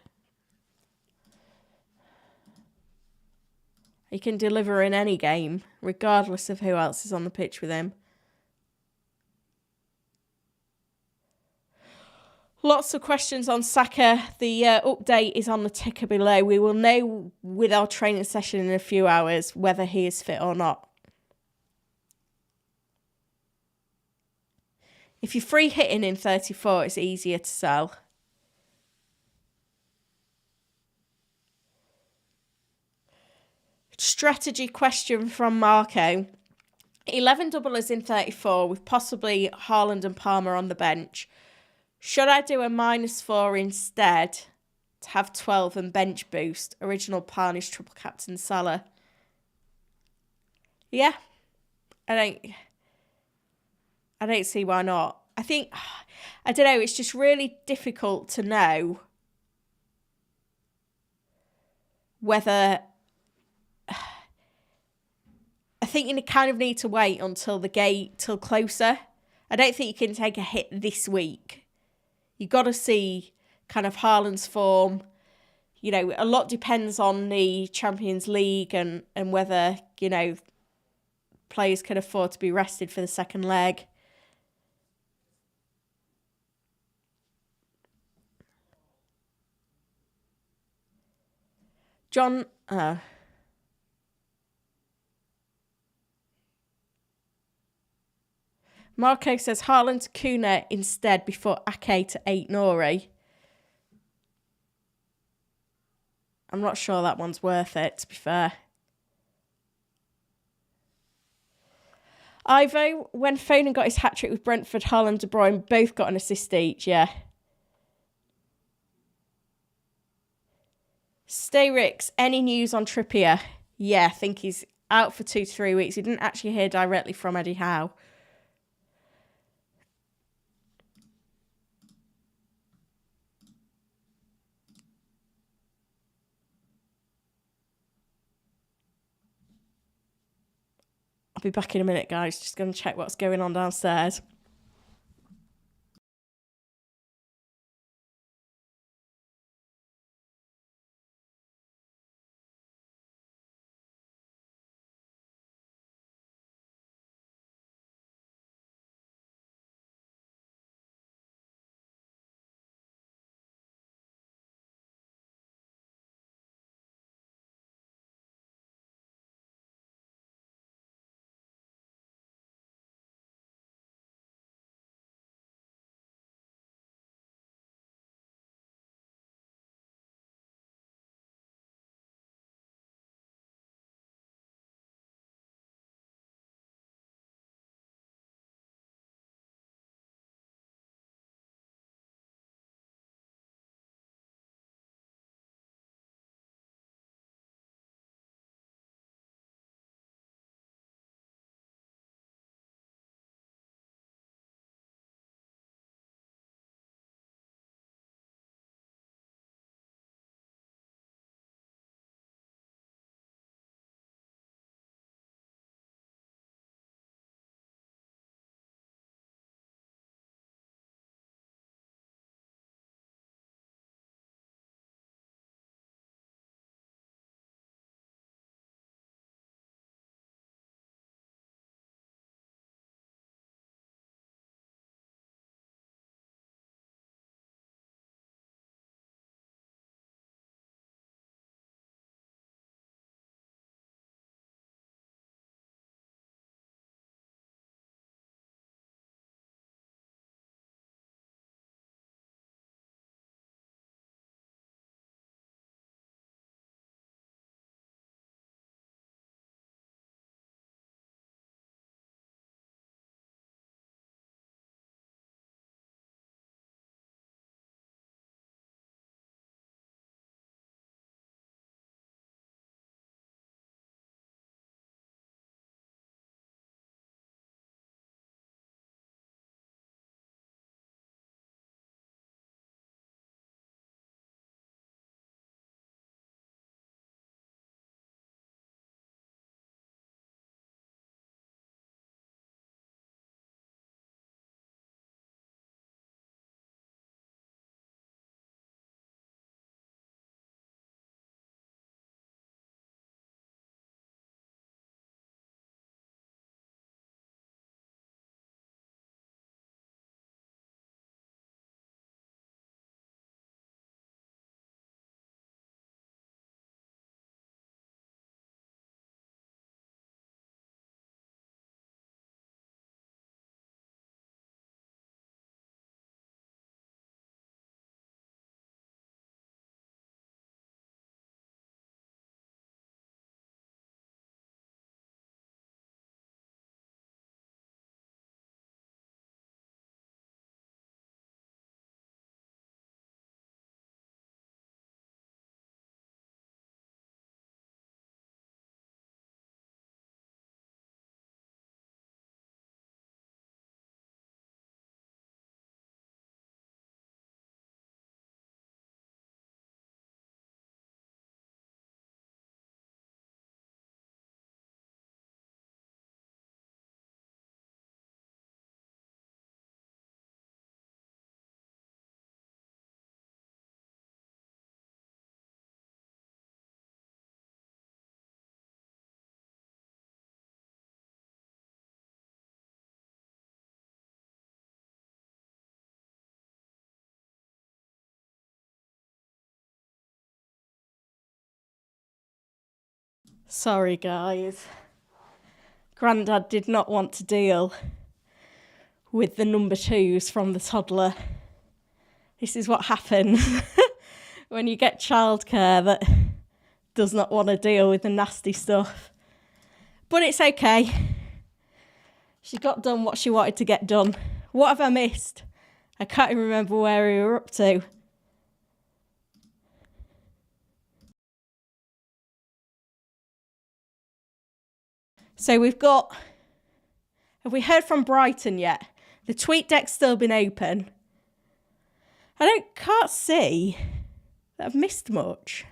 He can deliver in any game, regardless of who else is on the pitch with him. Lots of questions on Saka. The update is on the ticker below. We will know with our training session in a few hours whether he is fit or not. If you're free hitting in 34, it's easier to sell. Strategy question from Marco. 11 doublers in 34 with possibly Haaland and Palmer on the bench. Should I do a -4 instead to have 12 and bench boost? Original Parnish triple captain Salah. Yeah. I don't see why not. I don't know, it's just really difficult to know whether... I think you kind of need to wait until till closer. I don't think you can take a hit this week. You've got to see kind of Haaland's form. You know, a lot depends on the Champions League and whether, you know, players can afford to be rested for the second leg. John... Marco says Haaland to Kuna instead before Ake to 8 Nori. I'm not sure that one's worth it, to be fair. Ivo, when Foden got his hat-trick with Brentford, Haaland, De Bruyne both got an assist each, yeah. Stay Ricks, any news on Trippier? Yeah, I think he's out for 2 to 3 weeks. He didn't actually hear directly from Eddie Howe. I'll be back in a minute, guys. Just going to check what's going on downstairs. Sorry, guys. Grandad did not want to deal with the number 2s from the toddler. This is what happens when you get childcare that does not want to deal with the nasty stuff. But it's okay. She got done what she wanted to get done. What have I missed? I can't even remember where we were up to. So have we heard from Brighton yet? The tweet deck's still been open. I can't see that I've missed much.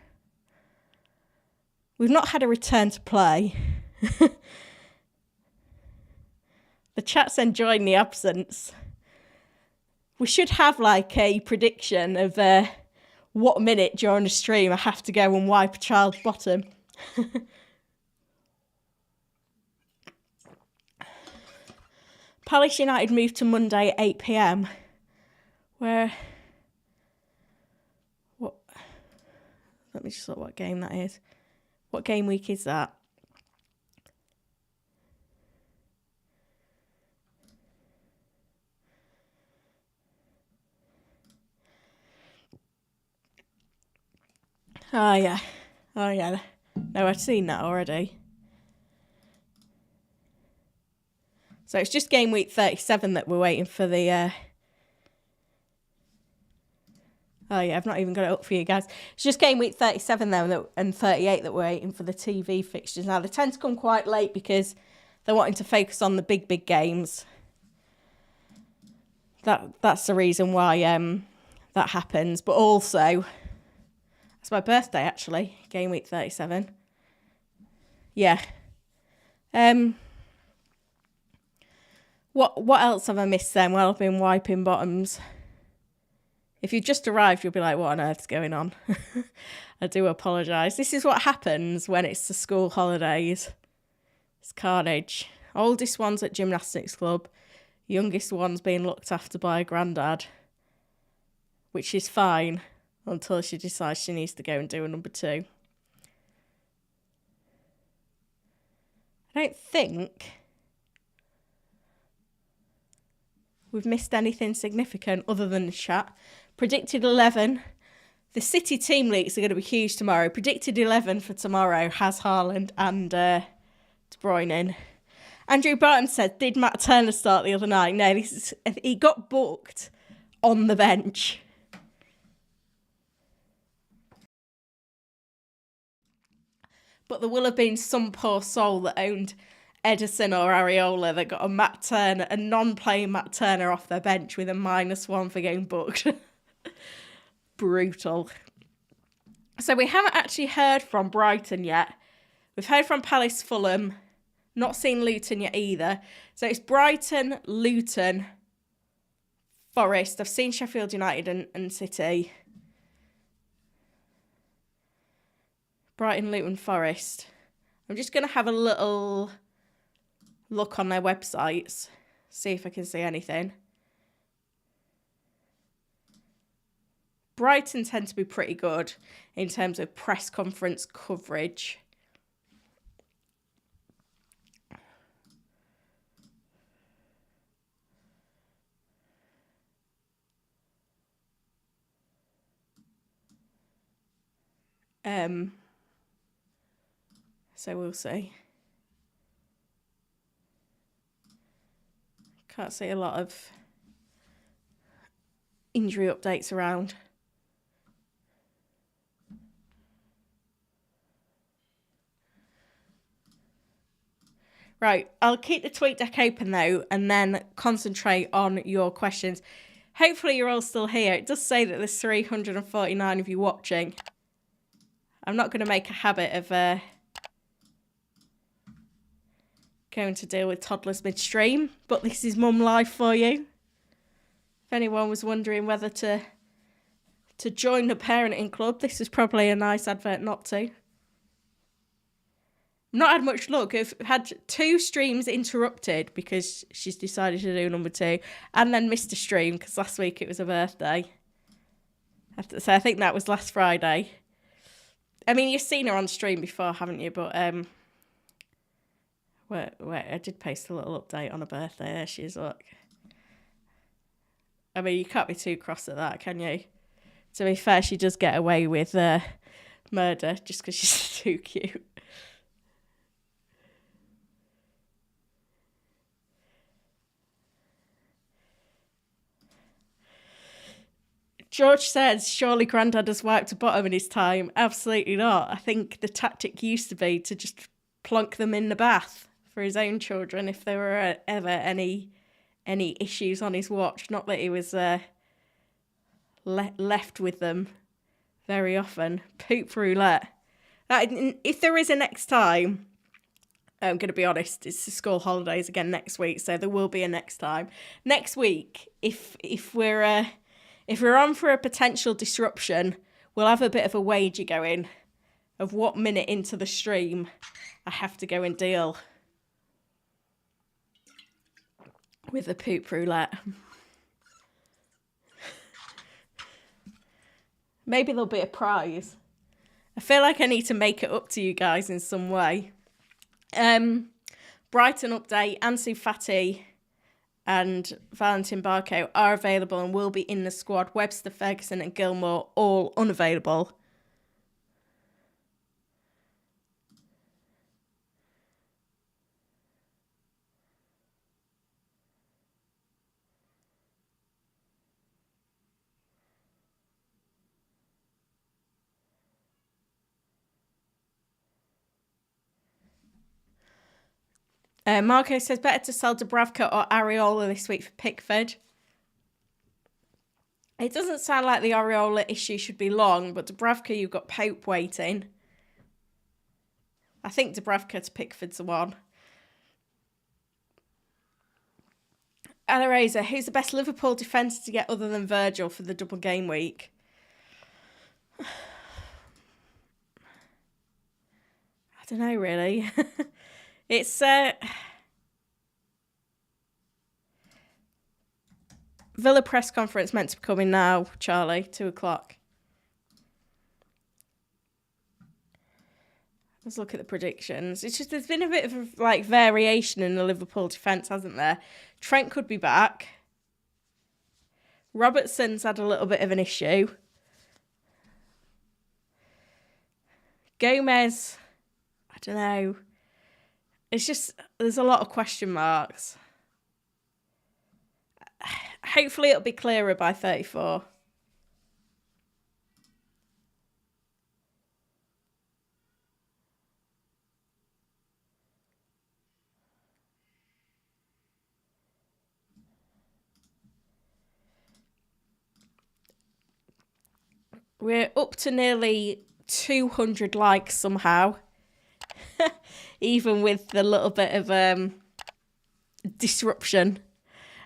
We've not had a return to play. The chat's enjoying the absence. We should have like a prediction of what minute during the stream I have to go and wipe a child's bottom. Palace United moved to Monday at 8 p.m. Let me just look what game that is. What game week is that? Oh yeah. No, I've seen that already. So it's just game week 37 that we're waiting for the... Oh yeah, I've not even got it up for you guys. It's just game week 37 though, and 38 that we're waiting for the TV fixtures. Now they tend to come quite late because they're wanting to focus on the big games. That's the reason why that happens. But also, it's my birthday actually, game week 37. Yeah. What else have I missed then? Well, I've been wiping bottoms. If you've just arrived, you'll be like, what on earth's going on? I do apologise. This is what happens when it's the school holidays. It's carnage. Oldest one's at gymnastics club. Youngest one's being looked after by a granddad. Which is fine until she decides she needs to go and do a number 2. I don't think we've missed anything significant other than the chat. Predicted 11. The City team leaks are going to be huge tomorrow. Predicted 11 for tomorrow has Haaland and De Bruyne in. Andrew Barton said, did Matt Turner start the other night? No, he got booked on the bench. But there will have been some poor soul that owned Edison or Areola that got a non-playing Matt Turner off their bench with a -1 for getting booked. Brutal. So we haven't actually heard from Brighton yet. We've heard from Palace, Fulham. Not seen Luton yet either. So it's Brighton, Luton, Forest. I've seen Sheffield United and City. Brighton, Luton, Forest. I'm just going to have a little look on their websites, see if I can see anything. Brighton tend to be pretty good in terms of press conference coverage. So we'll see. Can't see a lot of injury updates around. Right, I'll keep the tweet deck open though and then concentrate on your questions. Hopefully you're all still here. It does say that there's 349 of you watching. I'm not going to make a habit of going to deal with toddlers midstream, but this is mum life for you. If anyone was wondering whether to join the parenting club, this is probably a nice advert not to. Not had much luck. I've had 2 streams interrupted because she's decided to do number 2 and then missed a stream because last week it was her birthday. So I think that was last Friday. I mean, you've seen her on stream before, haven't you? But wait, I did post a little update on her birthday. There she is, look. I mean, you can't be too cross at that, can you? To be fair, she does get away with murder just because she's too cute. George says, surely Grandad has wiped a bottom in his time. Absolutely not. I think the tactic used to be to just plonk them in the bath for his own children if there were ever any issues on his watch. Not that he was left with them very often. Poop roulette. If there is a next time, I'm going to be honest, it's the school holidays again next week, so there will be a next time. Next week, if we're on for a potential disruption, we'll have a bit of a wager going of what minute into the stream I have to go and deal with the poop roulette. Maybe there'll be a prize. I feel like I need to make it up to you guys in some way. Brighton update, Ansu Fati and Valentin Barco are available and will be in the squad. Webster, Ferguson and Gilmore all unavailable. Marco says, better to sell Dubravka or Areola this week for Pickford. It doesn't sound like the Areola issue should be long, but Dubravka, you've got Pope waiting. I think Dubravka to Pickford's the one. Alareza, who's the best Liverpool defender to get other than Virgil for the double game week? I don't know, really. It's Villa press conference meant to be coming now, Charlie, 2:00. Let's look at the predictions. It's just there's been a bit of variation in the Liverpool defence, hasn't there? Trent could be back. Robertson's had a little bit of an issue. Gomez, I don't know. It's just, there's a lot of question marks. Hopefully it'll be clearer by 34. We're up to nearly 200 likes somehow. Even with the little bit of disruption.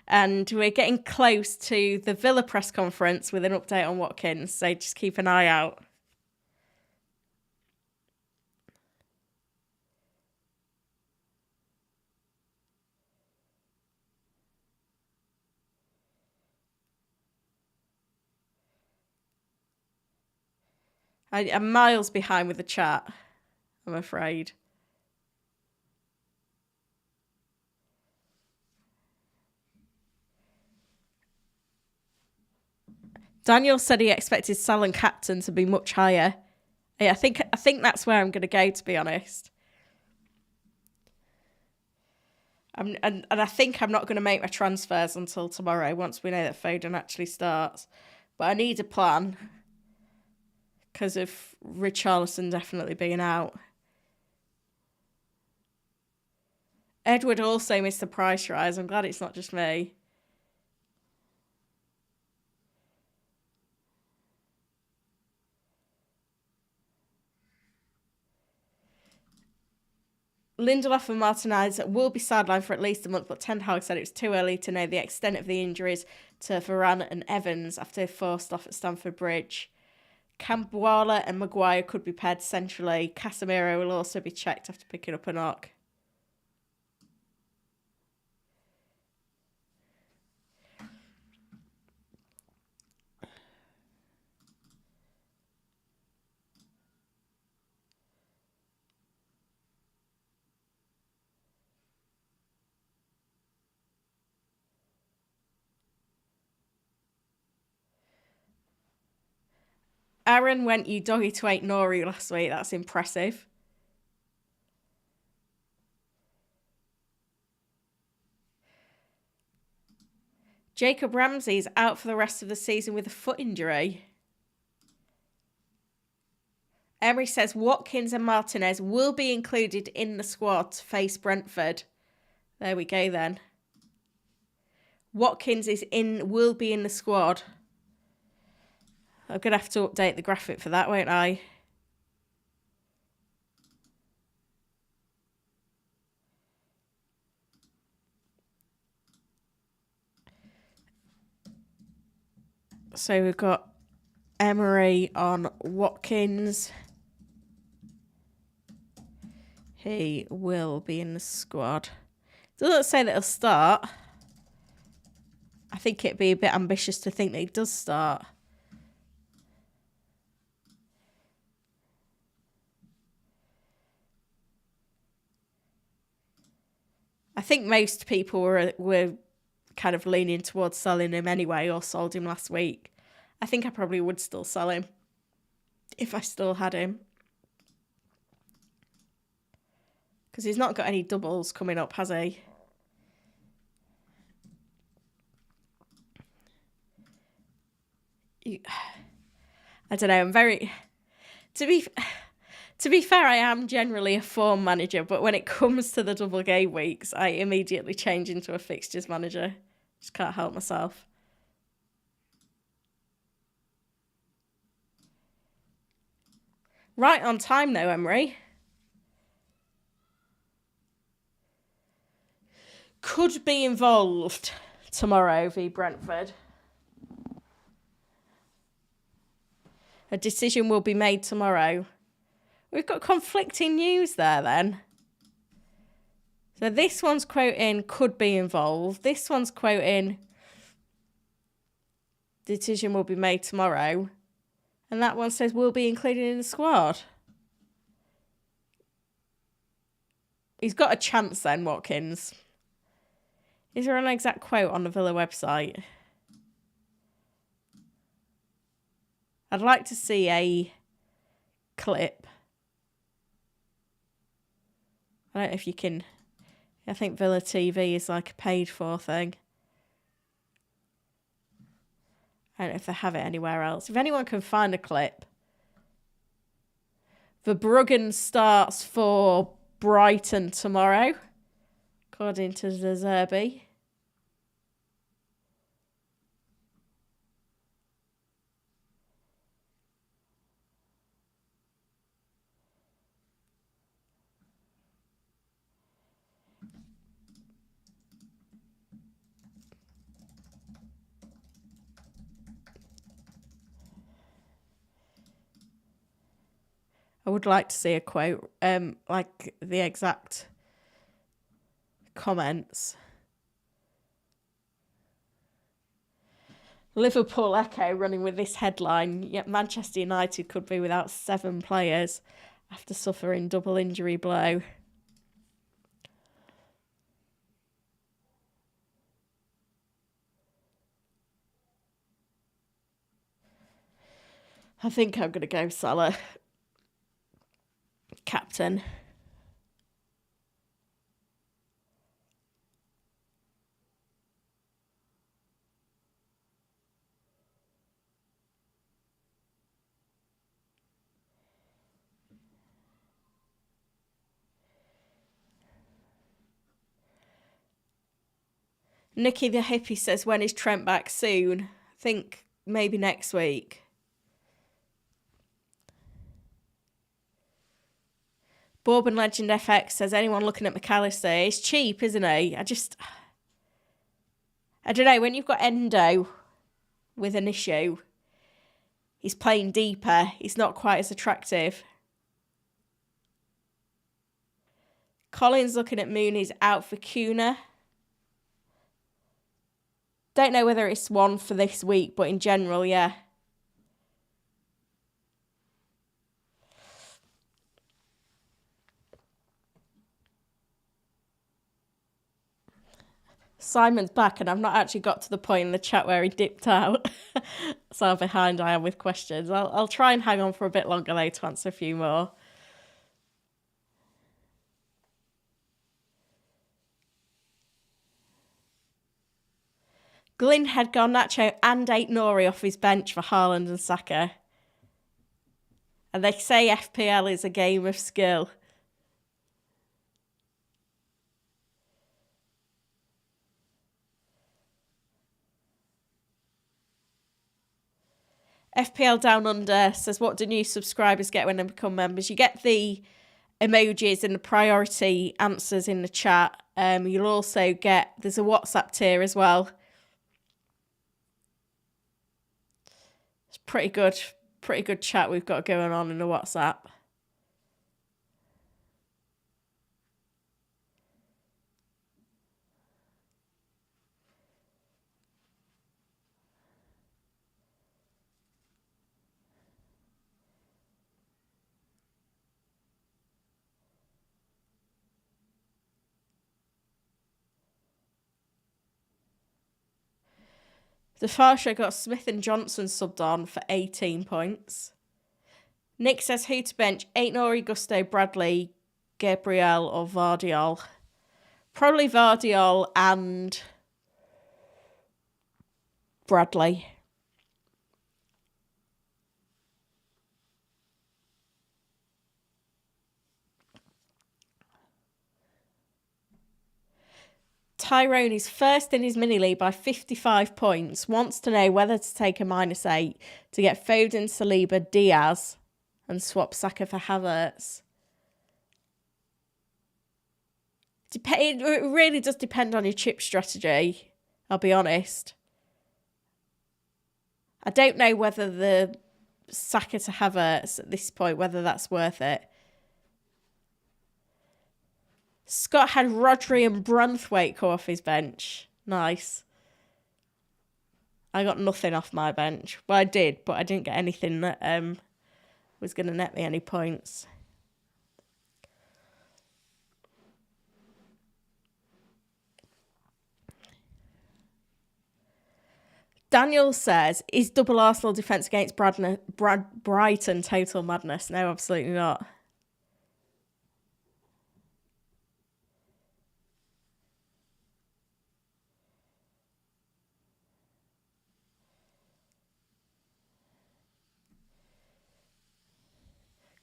And we're getting close to the Villa press conference with an update on Watkins, so just keep an eye out. I'm miles behind with the chat, I'm afraid. Daniel said he expected Sal and Captain to be much higher. Yeah, I think that's where I'm going to go, to be honest. And I think I'm not going to make my transfers until tomorrow, once we know that Foden actually starts. But I need a plan because of Richarlison definitely being out. Edward also missed the price rise. I'm glad it's not just me. Lindelof and Martinez will be sidelined for at least a month, but Ten Hag said it was too early to know the extent of the injuries to Varane and Evans after they forced off at Stamford Bridge. Cambuala and Maguire could be paired centrally. Casemiro will also be checked after picking up a knock. Aaron went you doggy to 8 Nori last week. That's impressive. Jacob Ramsey's out for the rest of the season with a foot injury. Emery says Watkins and Martinez will be included in the squad to face Brentford. There we go then. Watkins will be in the squad. I'm going to have to update the graphic for that, won't I? So we've got Emery on Watkins. He will be in the squad. Doesn't say that he'll start. I think it'd be a bit ambitious to think that he does start. I think most people were kind of leaning towards selling him anyway, or sold him last week. I think I probably would still sell him if I still had him. Because he's not got any doubles coming up, has he? I don't know. I'm very... To be fair, I am generally a form manager, but when it comes to the double game weeks, I immediately change into a fixtures manager. Just can't help myself. Right on time though, Emery. Could be involved tomorrow v Brentford. A decision will be made tomorrow. We've got conflicting news there then. So this one's quoting could be involved. This one's quoting decision will be made tomorrow. And that one says will be included in the squad. He's got a chance then, Watkins. Is there an exact quote on the Villa website? I'd like to see a clip. I don't know if you can... I think Villa TV is like a paid for thing. I don't know if they have it anywhere else. If anyone can find a clip. Verbruggen starts for Brighton tomorrow, according to the Zerbi. I would like to see a quote, like the exact comments. Liverpool Echo running with this headline, yet Manchester United could be without 7 players after suffering double injury blow. I think I'm going to go Salah. Captain. Nikki the Hippie says, when is Trent back? Soon. I think maybe next week. Bourbon Legend FX says, anyone looking at McAllister? He's cheap, isn't he? I don't know. When you've got Endo with an issue, he's playing deeper. He's not quite as attractive. Colin's looking at Mooney's out for Kuna. Don't know whether it's one for this week, but in general, yeah. Simon's back, and I've not actually got to the point in the chat where he dipped out. So how behind I am with questions. I'll try and hang on for a bit longer though to answer a few more. Glyn had Garnacho and Aït-Nouri off his bench for Haaland and Saka. And they say FPL is a game of skill. FPL Down Under says, what do new subscribers get when they become members? You get the emojis and the priority answers in the chat. You'll also get, there's a WhatsApp tier as well. It's pretty good chat we've got going on in the WhatsApp. The Farsha got Smith and Johnson subbed on for 18 points. Nick says who to bench, Aït-Nouri, Gusto, Bradley, Gabriel or Vardiol. Probably Vardiol and Bradley. Tyrone is first in his mini-league by 55 points. Wants to know whether to take a -8 to get Foden, Saliba, Diaz and swap Saka for Havertz. It really does depend on your chip strategy, I'll be honest. I don't know whether the Saka to Havertz at this point, whether that's worth it. Scott had Rodri and Brunthwaite come off his bench. Nice. I got nothing off my bench. Well, I did, but I didn't get anything that was going to net me any points. Daniel says, is double Arsenal defence against Brighton total madness? No, absolutely not.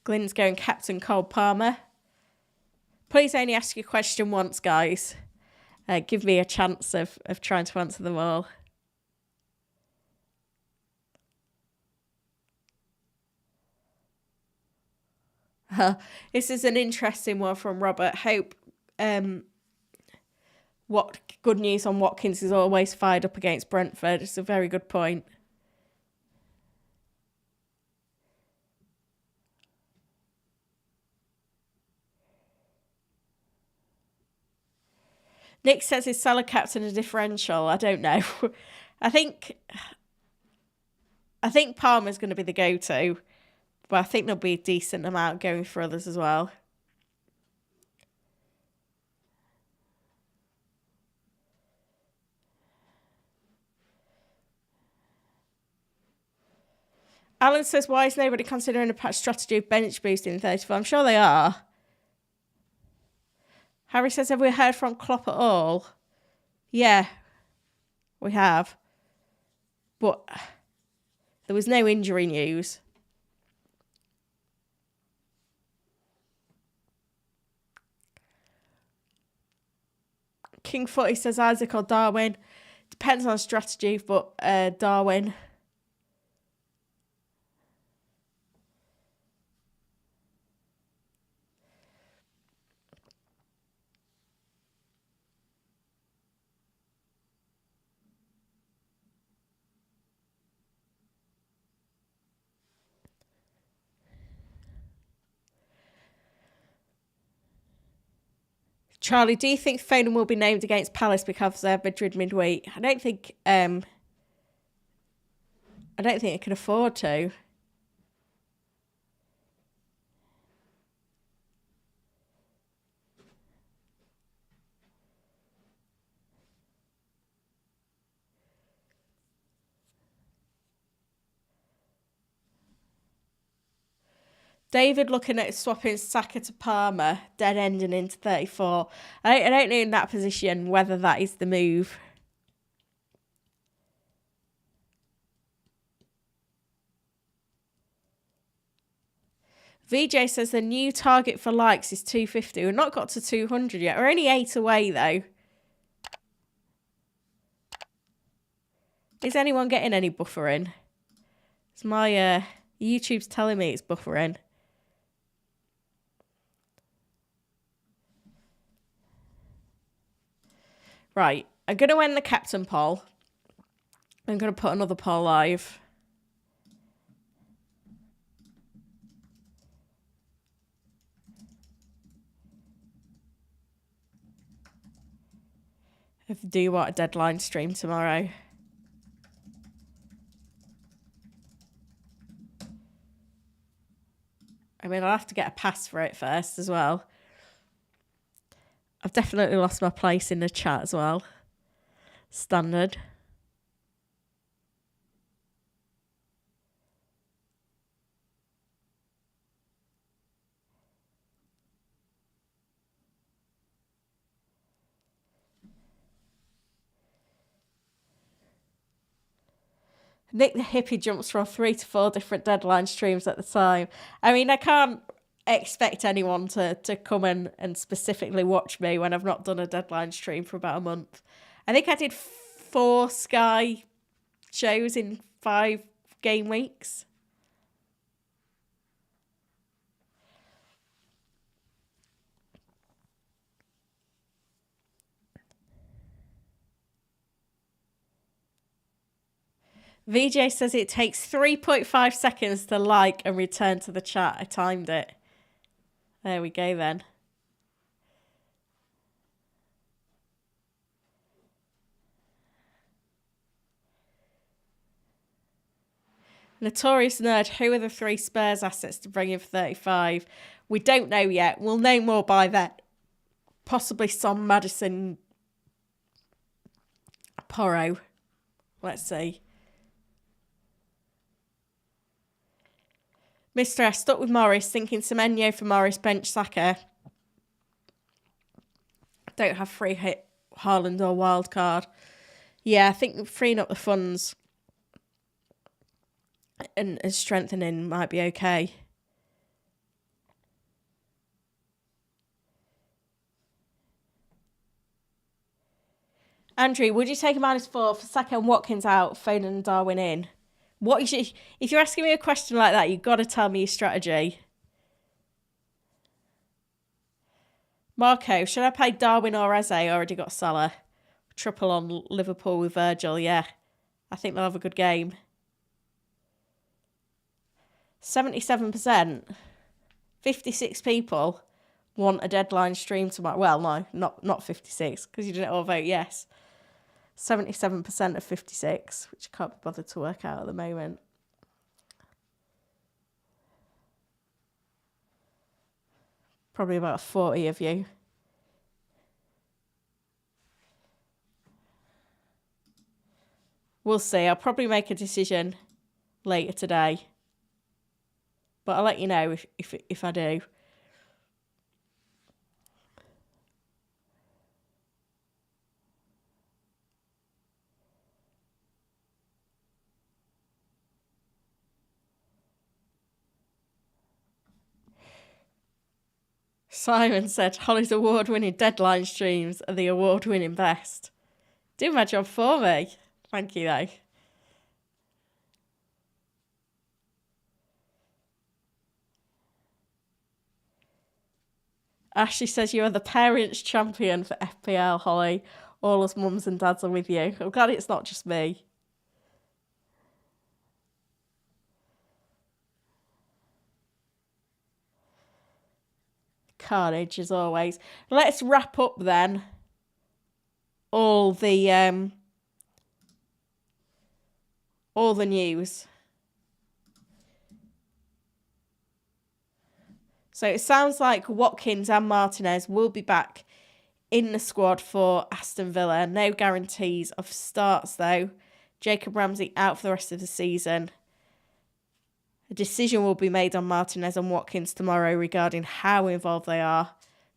Glyn's going Captain Cole Palmer. Please only ask your question once, guys. Give me a chance of trying to answer them all. This is an interesting one from Robert. Hope what good news on Watkins is always fired up against Brentford. It's a very good point. Nick says, is Salah captain a differential? I don't know. I think Palmer's going to be the go-to, but I think there'll be a decent amount going for others as well. Alan says, why is nobody considering a patch strategy of bench boosting in 34? I'm sure they are. Harry says, have we heard from Klopp at all? Yeah, we have. But there was no injury news. King Footy says Isaac or Darwin. Depends on strategy, but Darwin. Charlie, do you think Foden will be named against Palace because they have Madrid midweek? I don't think it can afford to. David looking at swapping Saka to Palmer, dead ending into 34. I don't know in that position whether that is the move. VJ says the new target for likes is 250. We've not got to 200 yet. We're only 8 away, though. Is anyone getting any buffering? It's my YouTube's telling me it's buffering. Right. I'm going to end the captain poll. I'm going to put another poll live. Do you want a deadline stream tomorrow? I mean, I'll have to get a pass for it first as well. I've definitely lost my place in the chat as well. Standard. Nick the Hippie jumps from 3 to 4 different deadline streams at the time. I mean, I can't expect anyone to come and specifically watch me when I've not done a deadline stream for about a month. I think I did 4 Sky shows in 5 game weeks. VJ says it takes 3.5 seconds to like and return to the chat. I timed it. There we go then. Notorious Nerd, who are the 3 Spurs assets to bring in for 35? We don't know yet. We'll know more by then. Possibly some Madison Porro. Let's see. Mr. S stuck with Morris, thinking Semenyo for Morris, bench Saka. Don't have free hit Haaland or wildcard. Yeah, I think freeing up the funds and strengthening might be okay. Andrew, would you take a -4 for Saka and Watkins out, Foden and Darwin in? What is it? If you're asking me a question like that, you've got to tell me your strategy. Marco, should I play Darwin or Eze? I already got Salah. Triple on Liverpool with Virgil, yeah. I think they'll have a good game. 77%. 56 people want a deadline stream tomorrow. Well, no, not 56, because you didn't all vote yes. 77% of 56, which I can't be bothered to work out at the moment. Probably about 40 of you. We'll see. I'll probably make a decision later today. But I'll let you know if I do. Simon said, Holly's award-winning deadline streams are the award-winning best. Do my job for me. Thank you, though. Ashley says, you are the parents' champion for FPL, Holly. All us mums and dads are with you. I'm glad it's not just me. Carnage as always. Let's wrap up then all the news. So it sounds like Watkins and Martinez will be back in the squad for Aston Villa. No guarantees of starts though. Jacob Ramsey out for the rest of the season. A decision will be made on Martinez and Watkins tomorrow regarding how involved they are.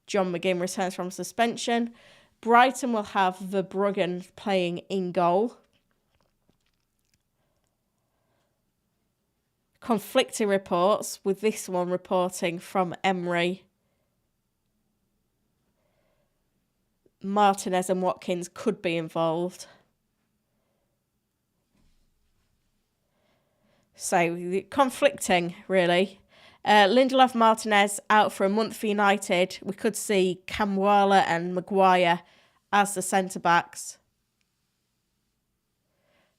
John McGinn returns from suspension. Brighton will have Verbruggen playing in goal. Conflicting reports, with this one reporting from Emery. Martinez and Watkins could be involved. So, conflicting, really. Lindelof Martinez out for a month for United. We could see Kamwala and Maguire as the centre-backs.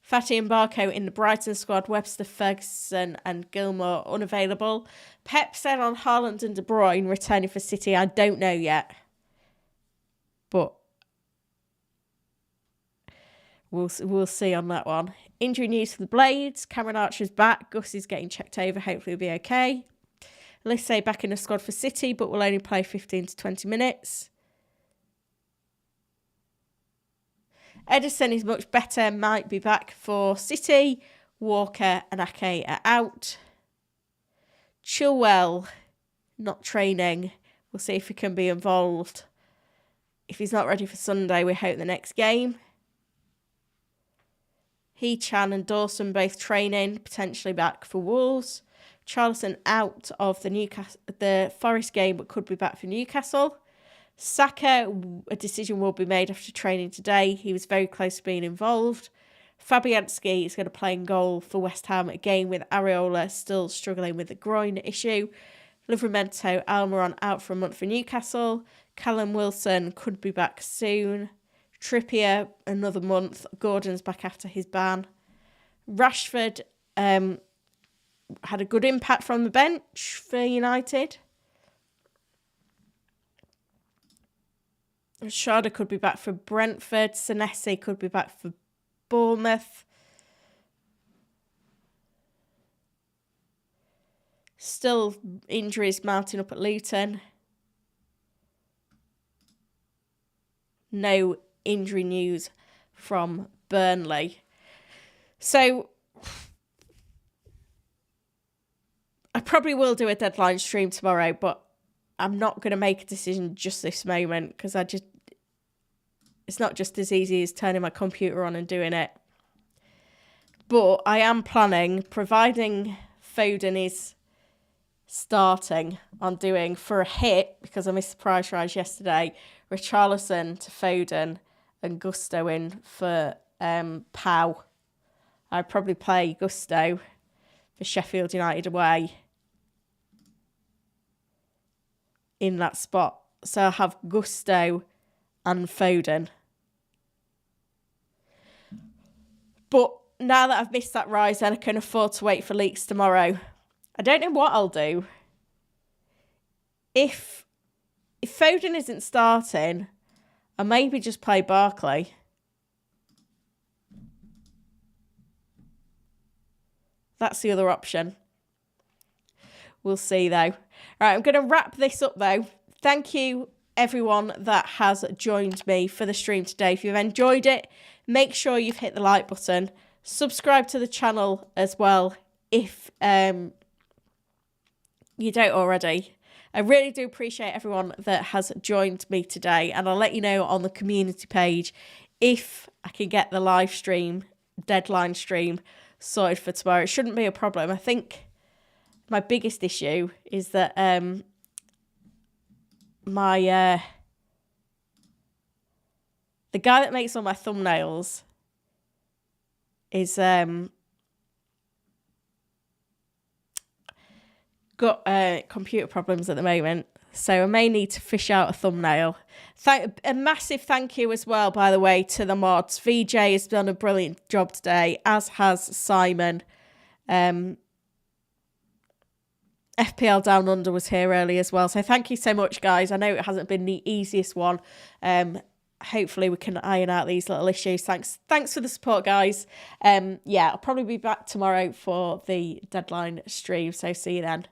Fatty and Barco in the Brighton squad. Webster, Ferguson and Gilmour unavailable. Pep said on Haaland and De Bruyne returning for City. I don't know yet. But we'll see on that one. Injury news for the Blades. Cameron Archer's back. Gus is getting checked over. Hopefully he'll be okay. Lissé back in the squad for City, but will only play 15 to 20 minutes. Edison is much better. Might be back for City. Walker and Ake are out. Chilwell not training. We'll see if he can be involved. If he's not ready for Sunday, we hope the next game. Chan and Dawson both training, potentially back for Wolves. Charleston out of the Forest game, but could be back for Newcastle. Saka, a decision will be made after training today. He was very close to being involved. Fabianski is going to play in goal for West Ham again, with Areola still struggling with the groin issue. Livramento, Almiron out for a month for Newcastle. Callum Wilson could be back soon. Trippier, another month. Gordon's back after his ban. Rashford had a good impact from the bench for United. Sharda could be back for Brentford. Senesi could be back for Bournemouth. Still injuries mounting up at Luton. No injury news from Burnley. So I probably will do a deadline stream tomorrow, but I'm not going to make a decision just this moment because it's not just as easy as turning my computer on and doing it. But I am planning, providing Foden is starting, on doing for a hit, because I missed the price rise yesterday, Richarlison to Foden and Gusto in for Pau. I'd probably play Gusto for Sheffield United away in that spot. So I have Gusto and Foden. But now that I've missed that rise, then I can afford to wait for leaks tomorrow. I don't know what I'll do. If Foden isn't starting, I maybe just play Barkley. That's the other option. We'll see though. Right, I'm going to wrap this up though. Thank you everyone that has joined me for the stream today. If you've enjoyed it, make sure you've hit the like button. Subscribe to the channel as well if you don't already. I really do appreciate everyone that has joined me today, and I'll let you know on the community page if I can get the live stream, deadline stream, sorted for tomorrow. It shouldn't be a problem. I think my biggest issue is that the guy that makes all my thumbnails is got computer problems at the moment, so I may need to fish out a thumbnail. A massive thank you as well, by the way, to the mods. VJ has done a brilliant job today, as has Simon. FPL Down Under was here early as well, so thank you so much, guys. I know it hasn't been the easiest one. Hopefully we can iron out these little issues. Thanks for the support, guys. Yeah, I'll probably be back tomorrow for the deadline stream, so see you then.